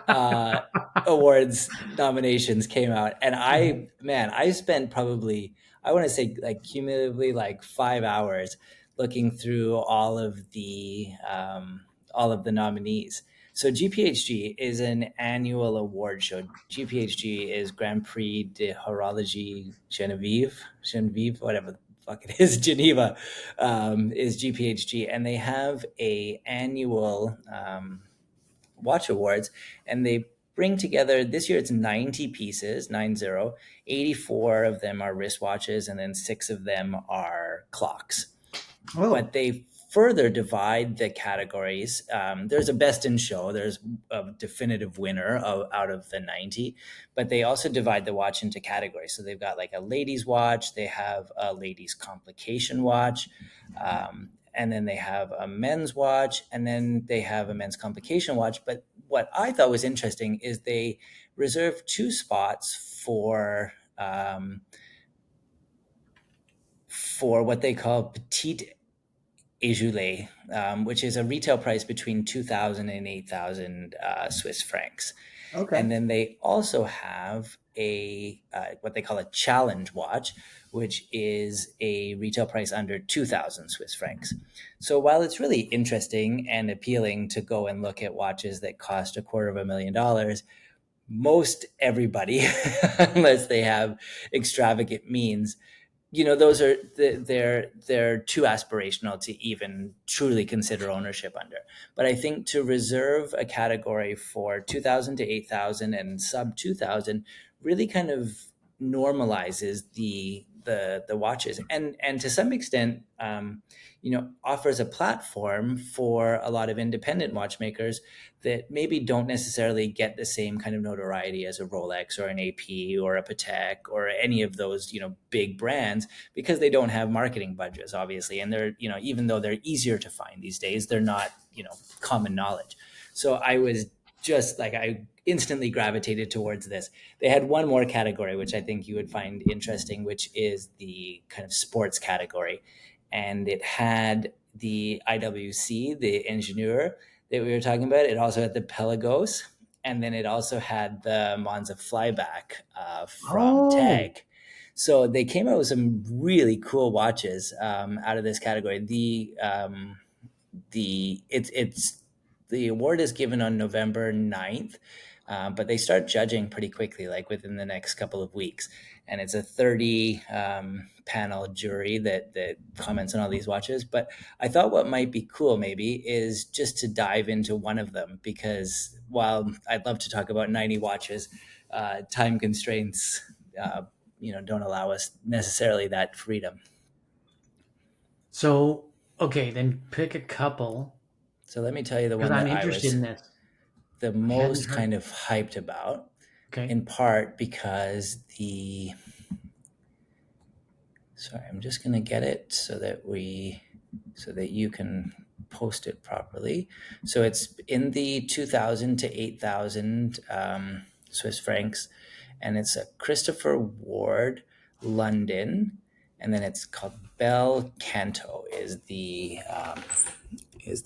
uh, awards nominations came out, and I spent probably, I want to say, like, cumulatively, like 5 hours looking through all of the nominees. So GPHG is an annual award show. GPHG is Grand Prix de Horologie Genevieve, whatever fuck it is, Geneva, is GPHG, and they have a annual watch awards, and they bring together, this year it's 90 pieces, 90. 84 of them are wristwatches, and then 6 of them are clocks. Oh, But they further divide the categories. There's a best in show, there's a definitive winner out of the 90, but they also divide the watch into categories. So they've got like a ladies' watch, they have a ladies' complication watch, and then they have a men's watch, and then they have a men's complication watch. But what I thought was interesting is they reserve 2 spots for what they call petite Ejoulet, which is a retail price between 2,000 and 8,000 Swiss francs. okay. And then they also have a what they call a challenge watch, which is a retail price under 2,000 Swiss francs. So while it's really interesting and appealing to go and look at watches that cost $250,000, most everybody, unless they have extravagant means, those are they're too aspirational to even truly consider ownership under. But I think to reserve a category for 2,000 to 8,000 and sub 2,000 really kind of normalizes the watches, and to some extent, offers a platform for a lot of independent watchmakers that maybe don't necessarily get the same kind of notoriety as a Rolex or an AP or a Patek or any of those, big brands, because they don't have marketing budgets, obviously. And they're, even though they're easier to find these days, they're not, common knowledge. So I instantly gravitated towards this. They had one more category, which I think you would find interesting, which is the kind of sports category. And it had the IWC, the Ingenieur that we were talking about. It also had the Pelagos, and then it also had the Monza Flyback from Oh, Tag. So they came out with some really cool watches out of this category. The award is given on November 9th, but they start judging pretty quickly, like within the next couple of weeks. And it's a 30 panel jury that comments on all these watches. But I thought what might be cool maybe is just to dive into one of them, because while I'd love to talk about 90 watches, time constraints don't allow us necessarily that freedom. so okay, then pick a couple So let me tell you the because one I'm that I interested was in this. the I hadn't most heard. kind of hyped about, Okay, in part because sorry, I'm just going to get it so that you can post it properly. So it's in the 2,000 to 8,000 Swiss francs, and it's a Christopher Ward London, and then it's called Bell Canto is the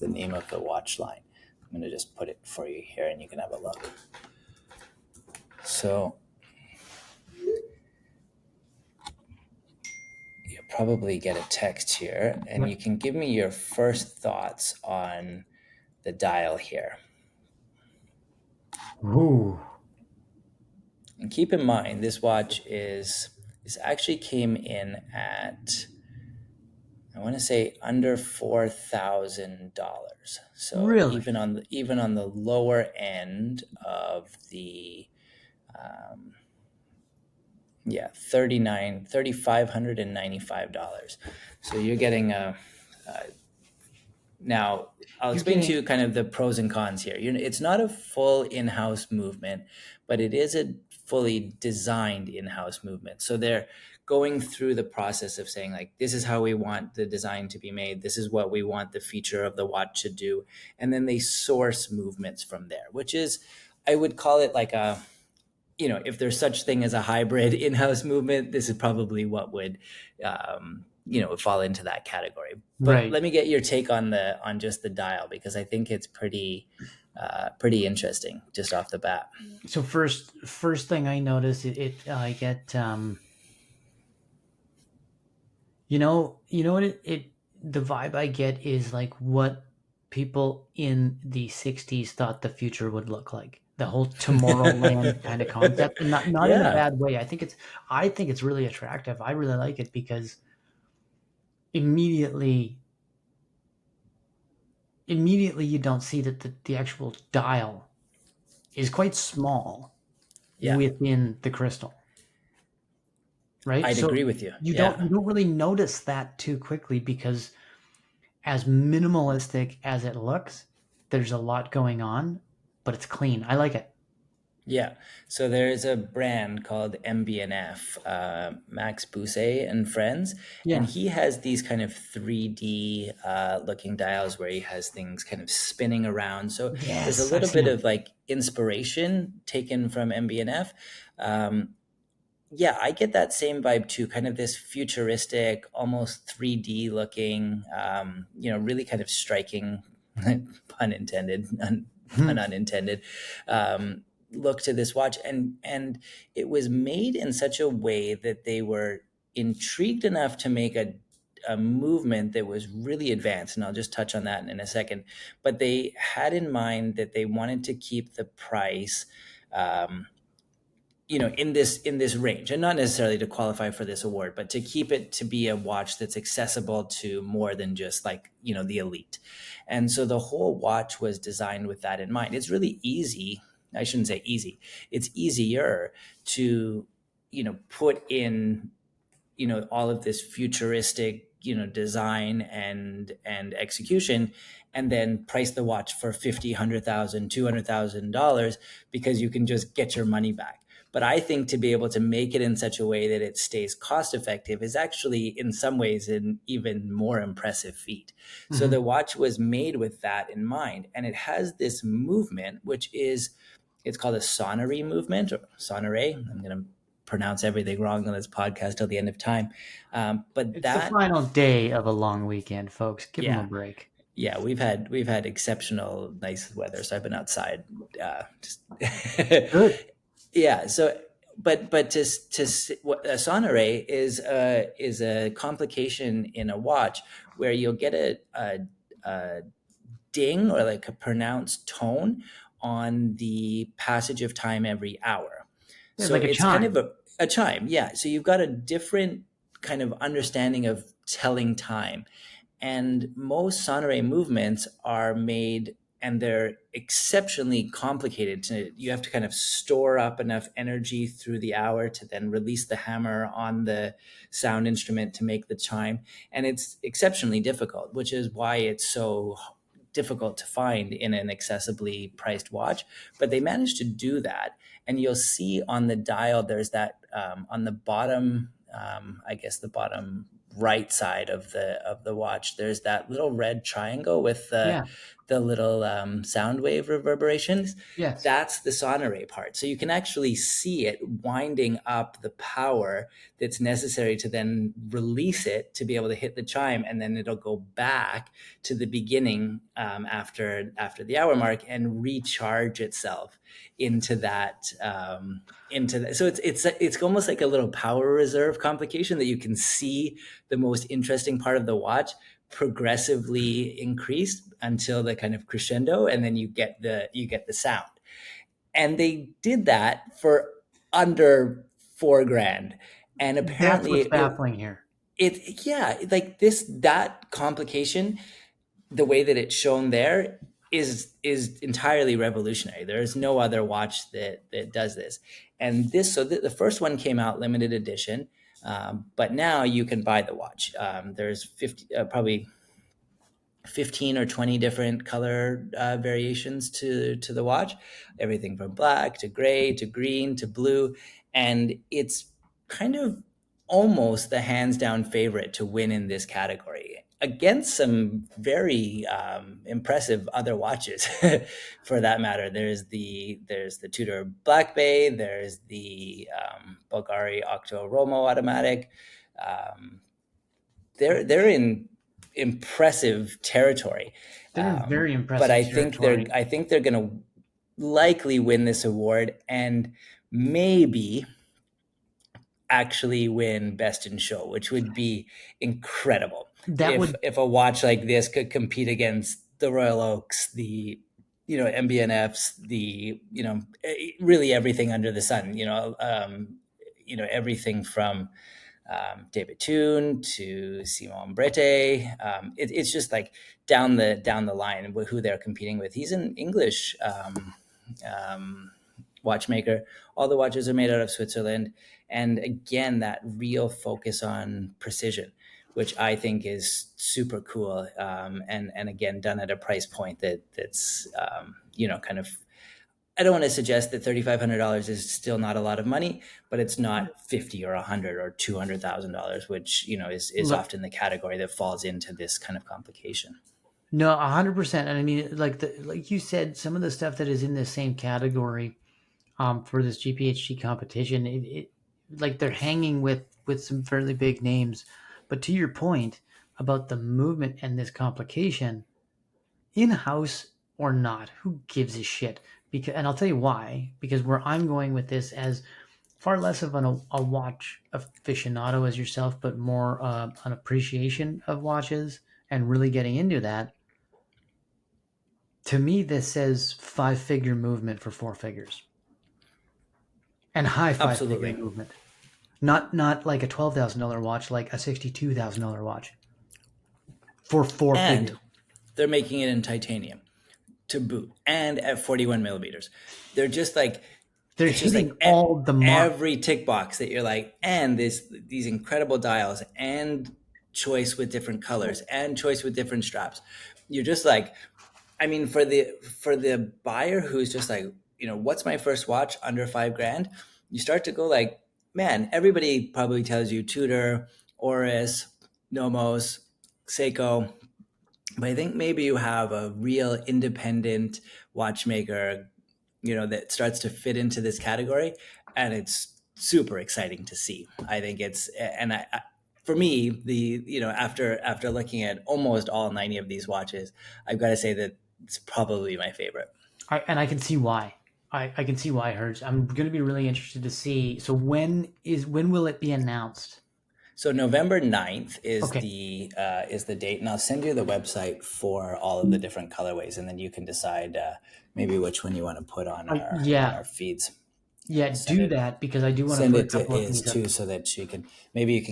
name of the watch line. I'm going to just put it for you here, and you can have a look. So you'll probably get a text here, and you can give me your first thoughts on the dial here. ooh, And keep in mind, this watch this actually came in at, I want to say, under $4,000. So really? even on the lower end of the yeah, $3,595. So you're getting now, I'll You're explain to getting you kind of the pros and cons here. It's not a full in-house movement, but it is a fully designed in-house movement. So they're going through the process of saying, like, this is how we want the design to be made. This is what we want the feature of the watch to do. And then they source movements from there, which is, I would call it like a, if there's such thing as a hybrid in-house movement, this is probably what would, fall into that category. But Right. let me get your take on just the dial, because I think it's pretty interesting just off the bat. So first thing I notice, I get what the vibe I get is like what people in the 60s thought the future would look like. The whole Tomorrowland kind of concept, and not in a Yeah. bad way. I think it's really attractive. I really like it because immediately you don't see that the actual dial is quite small Yeah. within the crystal, right? I'd So agree with you. you don't Yeah. you don't really notice that too quickly because as minimalistic as it looks, there's a lot going on, but it's clean. I like it. Yeah. So there's a brand called MBNF, Max Bousset and Friends, and Yeah. he has these kind of 3D looking dials where he has things kind of spinning around. So there's a Yes, I've little seen bit them. of like inspiration taken from MBNF. Yeah, I get that same vibe too, kind of this futuristic, almost 3D looking, really kind of striking, pun intended, pun unintended, um, look to this watch. And it was made in such a way that they were intrigued enough to make a movement that was really advanced. And I'll just touch on that in a second. But they had in mind that they wanted to keep the price. In this range, and not necessarily to qualify for this award, but to keep it to be a watch that's accessible to more than just like the elite. And so the whole watch was designed with that in mind. It's really easy, I shouldn't say easy, it's easier to put in all of this futuristic design and execution, and then price the watch for 50, 100,000, $200,000, because you can just get your money back. But I think to be able to make it in such a way that it stays cost effective is actually in some ways an even more impressive feat. So Mhm. the watch was made with that in mind, and it has this movement which is, it's called a sonnerie movement, or sonnerie. I'm going to pronounce everything wrong on this podcast till the end of time. But It's the that, final day of a long weekend, folks. Give them a yeah, break. yeah, we've had exceptional nice weather, so I've been outside. Just Good. yeah. So, but what a sonnerie is a complication in a watch where you'll get a ding, or like a pronounced tone on the passage of time every hour. Yeah, So like a it's kind of chime. a chime. Yeah. So you've got a different kind of understanding of telling time. And most sonnerie movements are made, and they're exceptionally complicated. You have to kind of store up enough energy through the hour to then release the hammer on the sound instrument to make the chime. And it's exceptionally difficult, which is why it's so difficult to find in an accessibly priced watch. But they managed to do that. And you'll see on the dial, there's that on the bottom, I guess the bottom right side of the watch, there's that little red triangle with the Yeah. the little sound wave reverberations. Yes. That's the sonnerie part. So you can actually see it winding up the power that's necessary to then release it to be able to hit the chime, and then it'll go back to the beginning after the hour mark and recharge itself into that. So it's almost like a little power reserve complication that you can see the most interesting part of the watch progressively increased until the kind of crescendo, and then you get the sound. And they did that for under $4,000. And That's apparently what's baffling here. yeah, like that complication, the way that it's shown there, is entirely revolutionary. There is no other watch that does this. And the first one came out limited edition, but now you can buy the watch. There's probably 15 or 20 different color variations to the watch, everything from black to gray to green to blue. And it's kind of almost the hands down favorite to win in this category against some very impressive other watches for that matter. There's the Tudor Blancpain, there's the Bulgari Octo Romo automatic. They're in impressive territory. They're in very But impressive territory. I think they're going to likely win this award and maybe actually win best in show, which would be incredible. That would If a watch like this could compete against the Royal Oaks, the MBNFs, the really everything under the sun. Everything from David Toon to Simon Brete. It's just like down the line who they're competing with. He's an English watchmaker. All the watches are made out of Switzerland, and again, that real focus on precision, which I think is super cool. And again, done at a price point that's kind of. I don't want to suggest that $3,500 is still not a lot of money, but it's not 50 or 100 or $200,000, which is often the category that falls into this kind of complication. No, 100%. And I mean, like you said, some of the stuff that is in the same category for this GPHG competition, it like they're hanging with some fairly big names. But to your point about the movement and this complication, in-house or not, who gives a shit? And I'll tell you why. Because where I'm going with this, as far less of a watch aficionado as yourself, but more an appreciation of watches and really getting into that. To me, this says 5-figure movement for 4 figures, and high 5-figure movement. Not like a $12,000 watch, like a $62,000 watch for 4 figures. They're making it in titanium to boot, and at 41 millimeters. They're just like they're hitting like all the marks. Every tick box that you're like, and these incredible dials, and choice with different colors, and choice with different straps. You're just like, I mean, for the buyer who's just like, what's my first watch under $5,000? You start to go like, man, everybody probably tells you Tudor, Oris, Nomos, Seiko. But I think maybe you have a real independent watchmaker, that starts to fit into this category, and it's super exciting to see. I think it's, and for me, after looking at almost all 90 of these watches, I've got to say that it's probably my favorite. I can see why. I can see why, Harrs. I'm going to be really interested to see. So when will it be announced? So November 9th is the date, and I'll send you the website for all of the different colorways, and then you can decide maybe which one you want to put on our feeds. Yeah, do that, because I do want to send it to Iz too, so that you can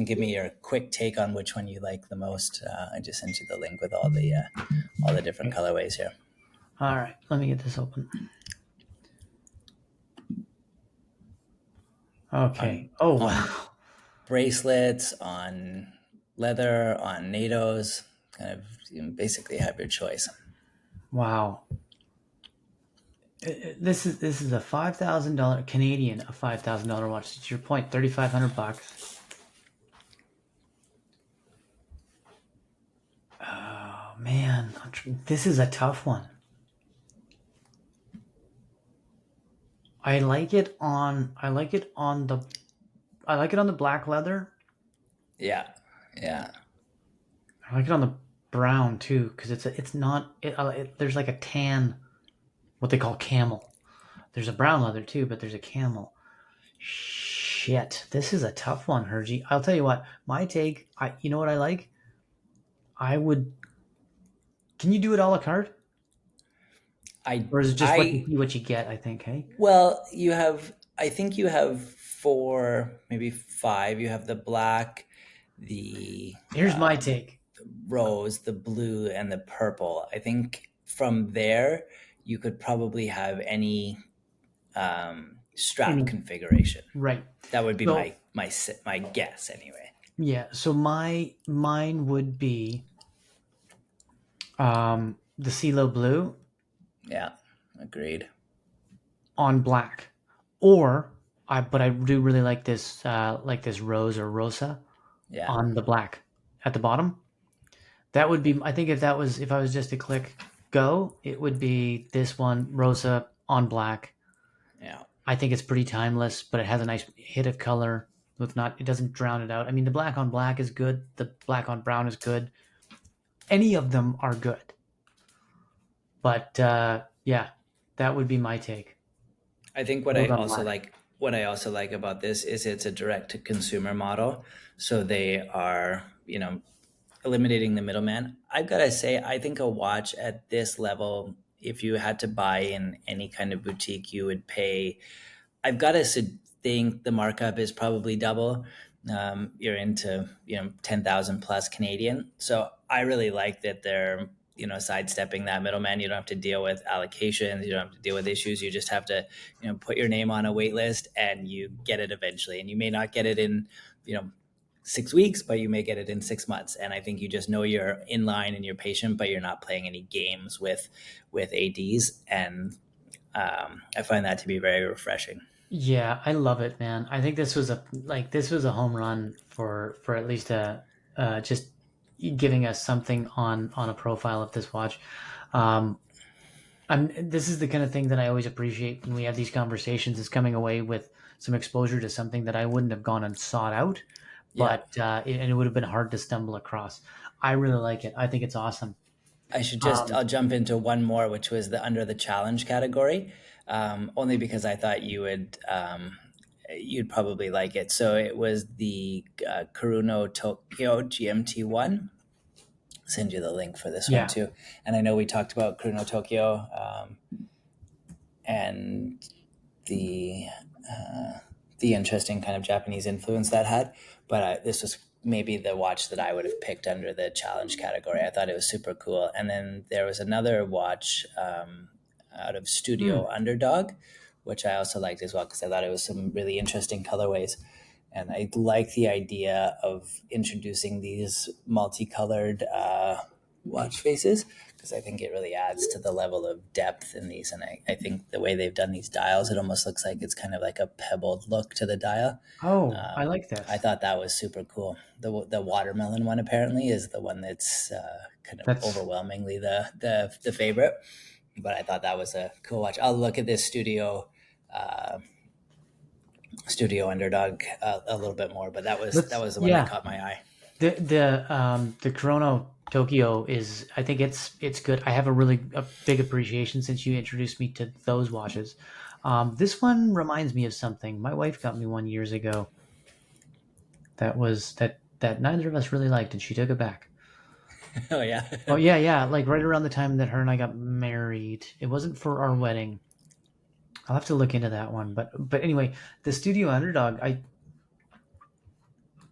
give me your quick take on which one you like the most. I just sent you the link with all the different colorways here. All right, let me get this open. Okay. Wow. Bracelets, on leather, on NATOs, kind of basically have your choice. Wow. This is a $5,000 Canadian, a $5,000 watch. To your point, $3,500. Oh man, this is a tough one. I like it on the black leather. Yeah. I like it on the brown too, because there's like a tan, what they call camel. There's a brown leather too, but there's a camel. Shit, this is a tough one, Hergy. I'll tell you what, my take. You know what I like? Can you do it a la carte? Or is it just what you get, I think, hey? Well, I think you have 4, maybe 5. You have the black, here's my take. The rose, the blue, and the purple. I think from there, you could probably have any strap configuration. Right. That would be my guess anyway. Yeah, so mine would be The CeeLo Blue Yeah, agreed. on black, or but I do really like this rose or rosa Yeah, on the black at the bottom. That would be, I think, if I was just to click go, it would be this one, rosa on black. yeah. I think it's pretty timeless, but it has a nice hit of color with not, it doesn't drown it out. I mean, the black on black is good. The black on brown is good. Any of them are good. But yeah, that would be my take. I think Rose on black. what I also like about this is it's a direct to consumer model. So they are, eliminating the middleman. I've got to say, I think a watch at this level, if you had to buy in any kind of boutique, you would pay. I've got to think the markup is probably double. You're into 10,000 plus Canadian. So I really like that they're sidestepping that middleman. You don't have to deal with allocations. You don't have to deal with issues. You just have to put your name on a wait list and you get it eventually. And you may not get it in 6 weeks, but you may get it in 6 months. And I think you just know you're in line and you're patient, but you're not playing any games with ads. And I find that to be very refreshing. Yeah, I love it, man. I think this was a home run for at least a just giving us something on a profile of this watch. Um, this is the kind of thing that I always appreciate when we have these conversations, is coming away with some exposure to something that I wouldn't have gone and sought out, Yeah. but and it would have been hard to stumble across. I really like it. I think it's awesome. I'll Um, jump into one more, which was the under the challenge category, only because I thought you'd probably like it. So it was the Karuno Tokyo GMT1. Send you the link for this one yeah, too. And I know we talked about Karuno Tokyo and the the interesting kind of Japanese influence that had. But this was maybe the watch that I would have picked under the challenge category. I thought it was super cool. And then there was another watch out of Hmm. Studio Underdog, which I also liked as well because I thought it was some really interesting colorways. And I like the idea of introducing these multicolored watch faces because I think it really adds to the level of depth in these. And I think the way they've done these dials, it almost looks like it's kind of like a pebbled look to the dial. Oh, I like I this. thought that was super cool. The watermelon one apparently is the one that's kind of That's overwhelmingly the favorite. But I thought that was a cool watch. I'll look at this uh, studio underdog a little bit more, but that let's was the one that yeah. caught my eye. The Chrono Tokyo is, I think it's good. I have a big appreciation since you introduced me to those watches. This one reminds me of something my wife got me 1 years ago. That neither of us really liked, and she took it back. Oh yeah. Oh yeah, yeah, like right around the time that her and I got married. It wasn't for our wedding. I'll have to look into that one, but anyway, the Studio Underdog. I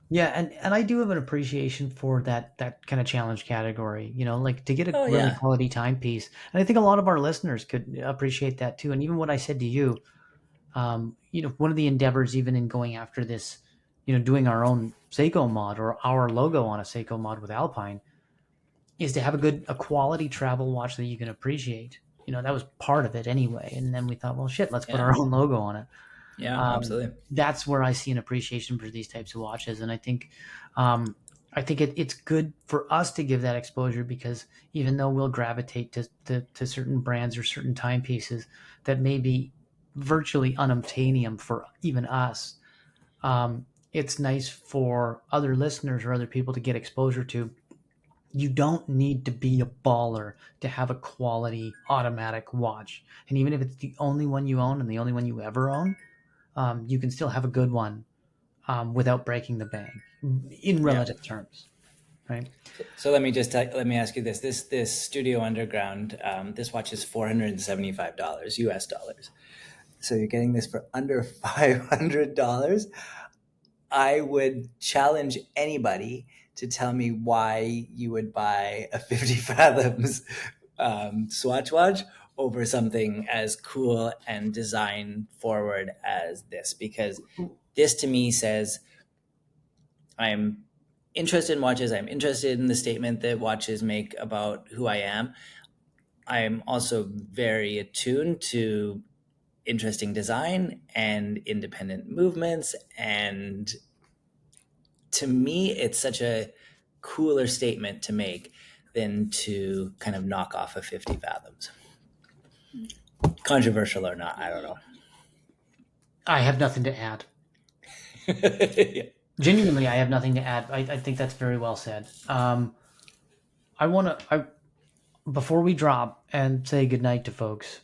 Yeah, and I do have an appreciation for that kind of challenge category, like to get a Oh really yeah. quality timepiece. And I think a lot of our listeners could appreciate that too. And even what I said to you, one of the endeavors, even in going after this, doing our own Seiko mod or our logo on a Seiko mod with Alpine, is to have a quality travel watch that you can appreciate. That was part of it anyway. And then we thought, well, shit, let's put Yeah. our own logo on it. Yeah. Absolutely. That's where I see an appreciation for these types of watches, and um, I think it's good for us to give that exposure, because even though we'll gravitate to certain brands or certain timepieces that may be virtually unobtainium for even us, it's nice for other listeners or other people to get exposure to. You don't need to be a baller to have a quality automatic watch, and even if it's the only one you own and the only one you ever own, you can still have a good one without breaking the bank in Yeah. relative terms, right? So let me ask you this: this Studio Underground, this watch is $475 US dollars. So you're getting this for under $500. I would challenge anybody to tell me why you would buy a 50 fathoms Swatch watch over something as cool and design forward as this, because this to me says I'm interested in watches. I'm interested in the statement that watches make about who I am. I'm also very attuned to interesting design and independent movements. And to me, it's such a cooler statement to make than to kind of knock off a 50 fathoms. Controversial or not, I don't know. I have nothing to add. Yeah. Genuinely, I have nothing to add. I think that's very well said. I want to, before we drop and say goodnight to folks,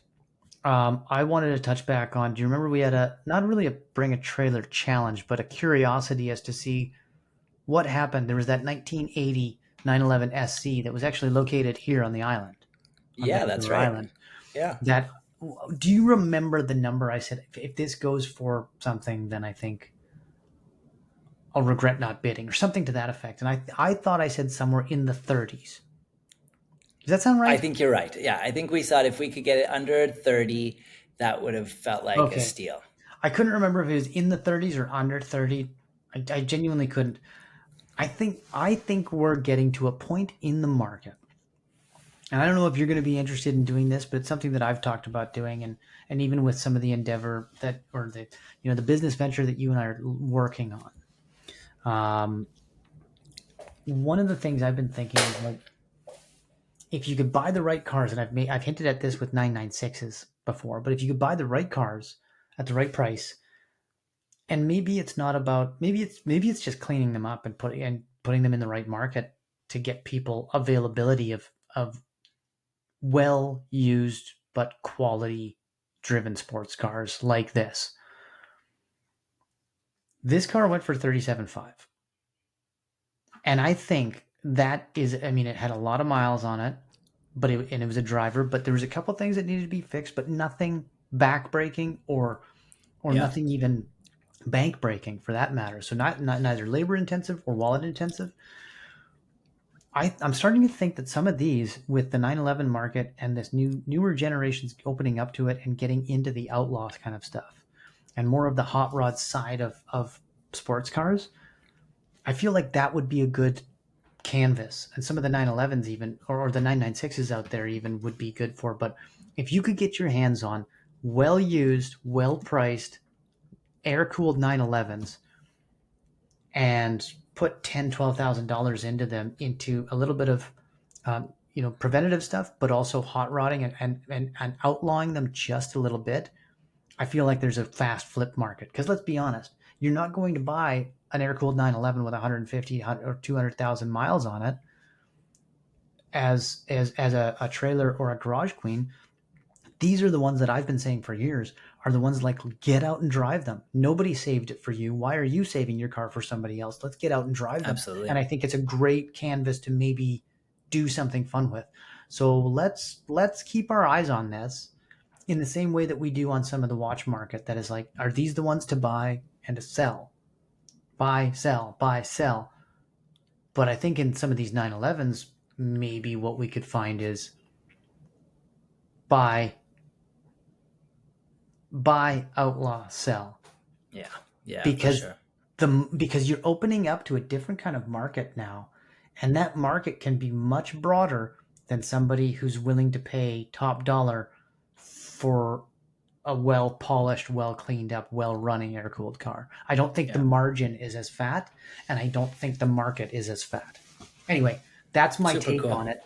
I wanted to touch back on. Do you remember we had not really a bring a trailer challenge, but a curiosity as to see what happened? There was that 1980 911 SC that was actually located here on the island, on Yeah, that's Vancouver right. Island. Yeah. That, do you remember the number I said? If this goes for something, then I think I'll regret not bidding, or something to that effect. And I thought I said somewhere in the 30s. Does that sound I right? think you're right. Yeah, I think we thought if we could get it under 30, that would have felt like a Okay. steal. I couldn't remember if it was in the 30s or under 30. I genuinely couldn't. I think we're getting to a point in the market. And I don't know if you're going to be interested in doing this, but it's something that I've talked about doing, and even with some of the endeavor that, or the business venture that you and I are working on. One of the things I've been thinking is, like, if you could buy the right cars, and I've hinted at this with 996s before, but if you could buy the right cars at the right price, and maybe it's not about, maybe it's just cleaning them up and putting them in the right market to get people availability of well used but quality driven sports cars like this. This car went for 37.5. And I think that is, I mean, it had a lot of miles on it, and it was a driver, but there was a couple things that needed to be fixed, but nothing backbreaking or Yeah. nothing even bank breaking for that matter. So not neither labor intensive or wallet intensive. I'm starting to think that some of these, with the 911 market and this newer generations opening up to it and getting into the outlaws kind of stuff, and more of the hot rod side of sports cars, I feel like that would be a good canvas. And some of the 911s even, or the 996s out there even, would be good for. But if you could get your hands on well used, well priced, air cooled 911s and put $10,000-$12,000 into them, into a little bit of preventative stuff, but also hot rodding and outlawing them just a little bit, I feel like there's a fast flip market. Because let's be honest, you're not going to buy an air cooled 911 with 150 or 200,000 miles on it as a trailer or a garage queen. These are the ones that I've been saying for years are the ones, like, get out and drive them. Nobody saved it for you. Why are you saving your car for somebody else? Let's get out and drive them. Absolutely. And I think it's a great canvas to maybe do something fun with. So let's keep our eyes on this in the same way that we do on some of the watch market. That is like, are these the ones to buy and to sell? Buy, sell, buy, sell. But I think in some of these 911s, maybe what we could find is buy, outlaw, sell. Yeah. Yeah, Because for because you're opening up to a different kind of market now, and that market can be much broader than somebody who's willing to pay top dollar for a well polished, well cleaned up, well running air cooled car. I don't think the Yeah. margin is as fat, and I don't think the market is as fat. Anyway, that's my Super take cool. on it.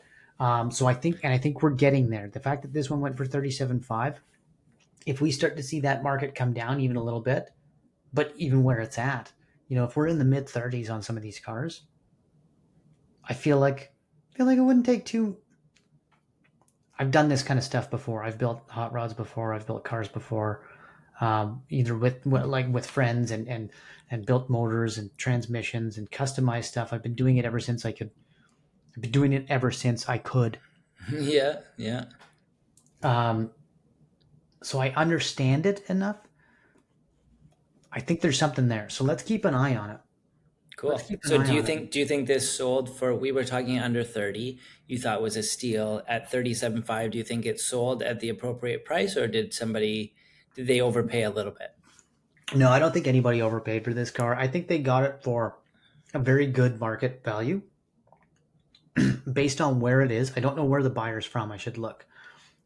So I think we're getting there. The fact that this one went for 37.5, if we start to see that market come down even a little bit, but even where it's at, if we're in the mid 30s on some of these cars, I feel like it wouldn't take too. I've done this kind of stuff before. I've built hot rods before. I've built cars before, either with friends, and built motors and transmissions and customized stuff. I've been doing it ever since I could. I've been doing it ever since I could. Yeah. Yeah. Um, so I understand it enough. I think there's something there. So let's keep an eye on it. Let's Cool. keep an So eye do you on it. think do you think this sold for, we were talking under 30, you thought was a steal at 37.5, do you think it sold at the appropriate price, or did they overpay a little bit? No, I don't think anybody overpaid for this car. I think they got it for a very good market value based on where it is. I don't know where the buyer's from. I should look.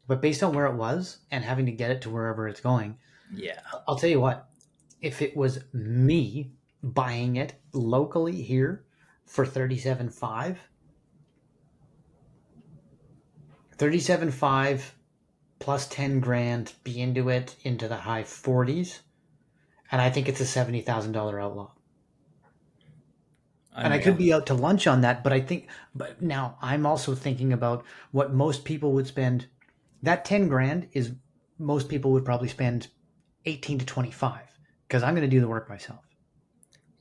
But based on where it was and having to get it to wherever it's going, Yeah. I'll tell you what, if it was me buying it locally here for 37.5, 37.5 plus 10 grand, be into it into the high 40s, and I think it's a $70,000 outlaw. And I could Unreal. be out to lunch on that, but now I'm also thinking about what most people would spend. That 10 grand is most people would probably spend 18 to 25 because I'm going to do the work myself.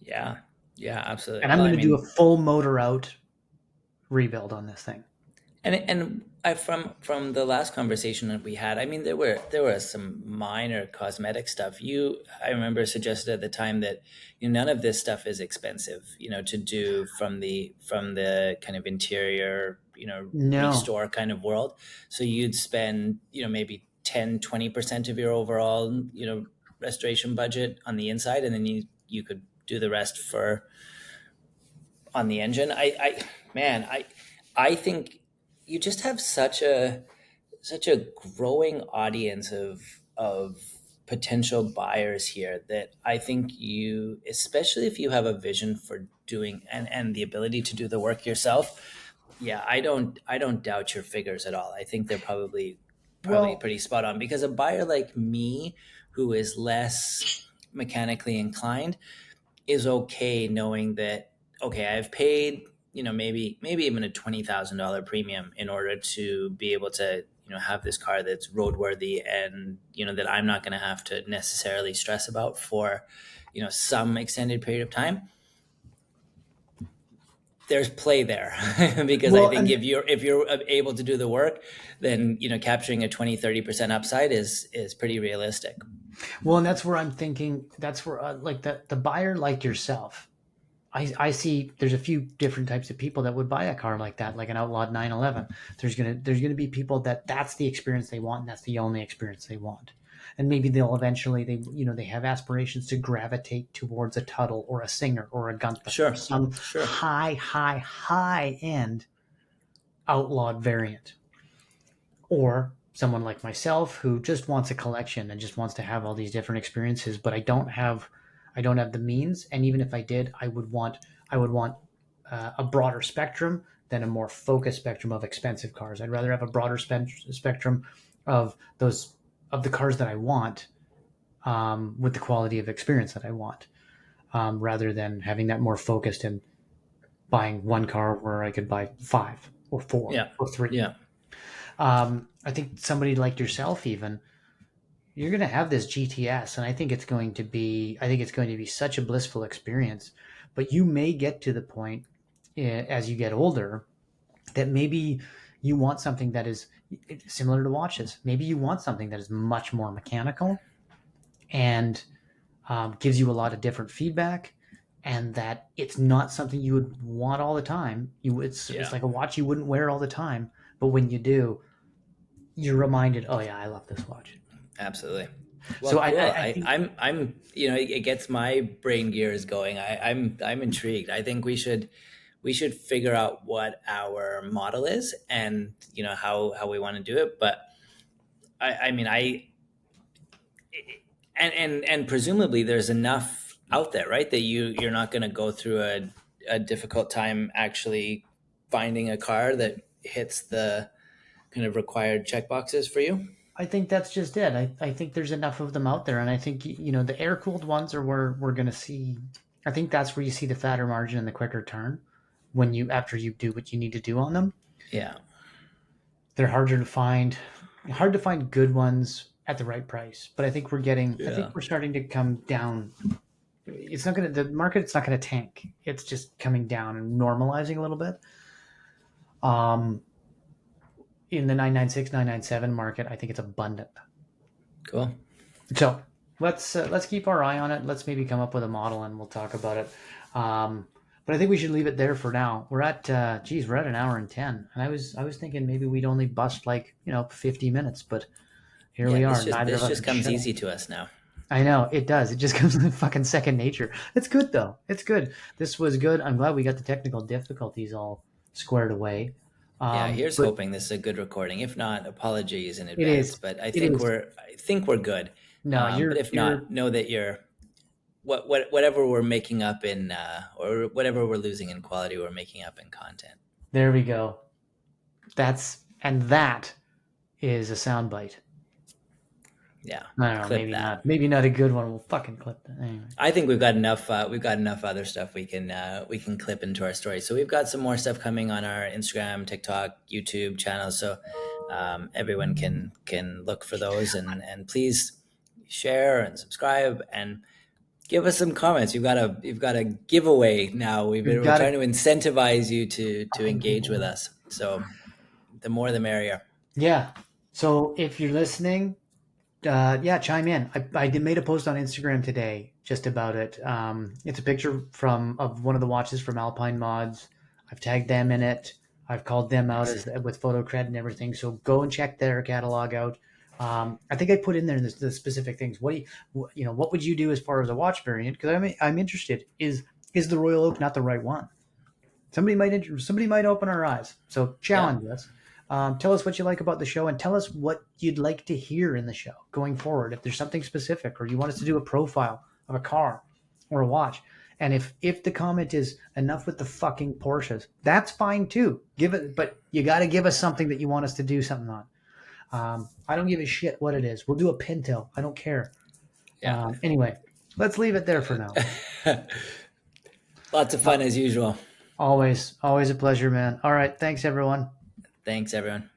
Yeah. Yeah, absolutely. And I'm Well, going I to do a mean, full motor out rebuild on this thing. and I from the last conversation that we had, I mean, there were some minor cosmetic stuff. I remember suggested at the time that none of this stuff is expensive, to do from the kind of interior, No. restore kind of world. So you'd spend, maybe 10-20% of your overall, restoration budget on the inside, and then you could do the rest for on the engine. I think you just have such a growing audience of potential buyers here that I think you, especially if you have a vision for doing and the ability to do the work yourself. Yeah, I don't doubt your figures at all. I think they're probably Well, pretty spot on, because a buyer like me who is less mechanically inclined is okay knowing that, okay, I've paid, maybe even a $20,000 premium in order to be able to, have this car that's roadworthy, and that I'm not going to have to necessarily stress about for, some extended period of time. There's play there because I well, think if you're able to do the work, then capturing a 20-30% upside is pretty realistic. and that's where I'm thinking. That's where like the buyer like yourself. I see there's a few different types of people that would buy a car like that, like an outlawed 911. There's gonna be people that's the experience they want, and that's the only experience they want. And maybe they'll eventually they have aspirations to gravitate towards a Tuttle or a Singer or a Gunther or Sure. some Sure. high end outlawed variant. Or someone like myself who just wants a collection and just wants to have all these different experiences, but I don't have the means. And even if I did, I would want a broader spectrum than a more focused spectrum of expensive cars. I'd rather have a broader spectrum of those of the cars that I want, with the quality of experience that I want, rather than having that more focused and buying one car where I could buy five or four Yeah. or three. Yeah. I think somebody like yourself, even, you're going to have this GTS, and I think it's going to be such a blissful experience. But you may get to the point, as you get older, that maybe you want something that is similar to watches. Maybe you want something that is much more mechanical and gives you a lot of different feedback, and that it's not something you would want all the time. It's Yeah. like a watch you wouldn't wear all the time, but when you do, you're reminded, oh yeah, I love this watch. Absolutely. Well, So I, cool. I, I think I'm, it gets my brain gears going. I'm intrigued. I think we should figure out what our model is, and how we want to do it. But I mean, and presumably there's enough out there, right? That you're not going to go through a difficult time actually finding a car that hits the kind of required check boxes for you. I think that's just it. I think there's enough of them out there, and I think the air cooled ones are where we're going to see. I think that's where you see the fatter margin and the quicker turn when you after you do what you need to do on them. Yeah. They're harder to find, hard to find good ones at the right price. But I Yeah. think we're starting to come down. It's not going to the market. It's not going to tank. It's just coming down and normalizing a little bit. Um, in the 996, 997 market, I think it's abundant. Cool. So let's keep our eye on it. Let's maybe come up with a model and we'll talk about it. But I think we should leave it there for now. We're at an hour and 10, and I was thinking maybe we'd only bust like 50 minutes, but here Yeah. we This are. just Neither of this us just are comes chill. easy to us now. I know it does. It just comes in fucking second nature. It's good though. It's good. This was good. I'm glad we got the technical difficulties all squared away. Yeah, here's But hoping this is a good recording. If not, apologies in it advance. is. But It is. I think we're good. No, But if you're not, know that you're whatever we're making up in or whatever we're losing in quality, we're making up in content. there. We go. That is a soundbite. Yeah, I don't know. clip Maybe that. not. Maybe not a good one. We'll fucking clip that anyway. I think we've got enough. We've got enough other stuff we can clip into our story. So we've got some more stuff coming on our Instagram, TikTok, YouTube channels. So everyone can look for those and please share and subscribe and give us some comments. You've got a giveaway now. We've We're got trying to to incentivize you to engage with us. So the more the merrier. Yeah. So if you're listening, yeah, chime in. I made a post on Instagram today just about it. It's a picture of one of the watches from Alpine Mods. I've tagged them in it. I've called them out Nice. as with photo cred and everything. So go and check their catalog out. I think I put in there the specific things. What would you do as far as a watch variant? Because I'm interested. Is the Royal Oak not the right one? Somebody might open our eyes. So Yeah. challenge us. Tell us what you like about the show, and tell us what you'd like to hear in the show going forward. If there's something specific, or you want us to do a profile of a car or a watch, and if the comment is enough with the fucking Porsches, that's fine too. Give it, but you got to give us something that you want us to do something on. I don't give a shit what it is. We'll do a Pinto. I don't care. Yeah. Anyway, let's leave it there for now. Lots of fun as usual. Always a pleasure, man. All right, thanks everyone. Thanks, everyone.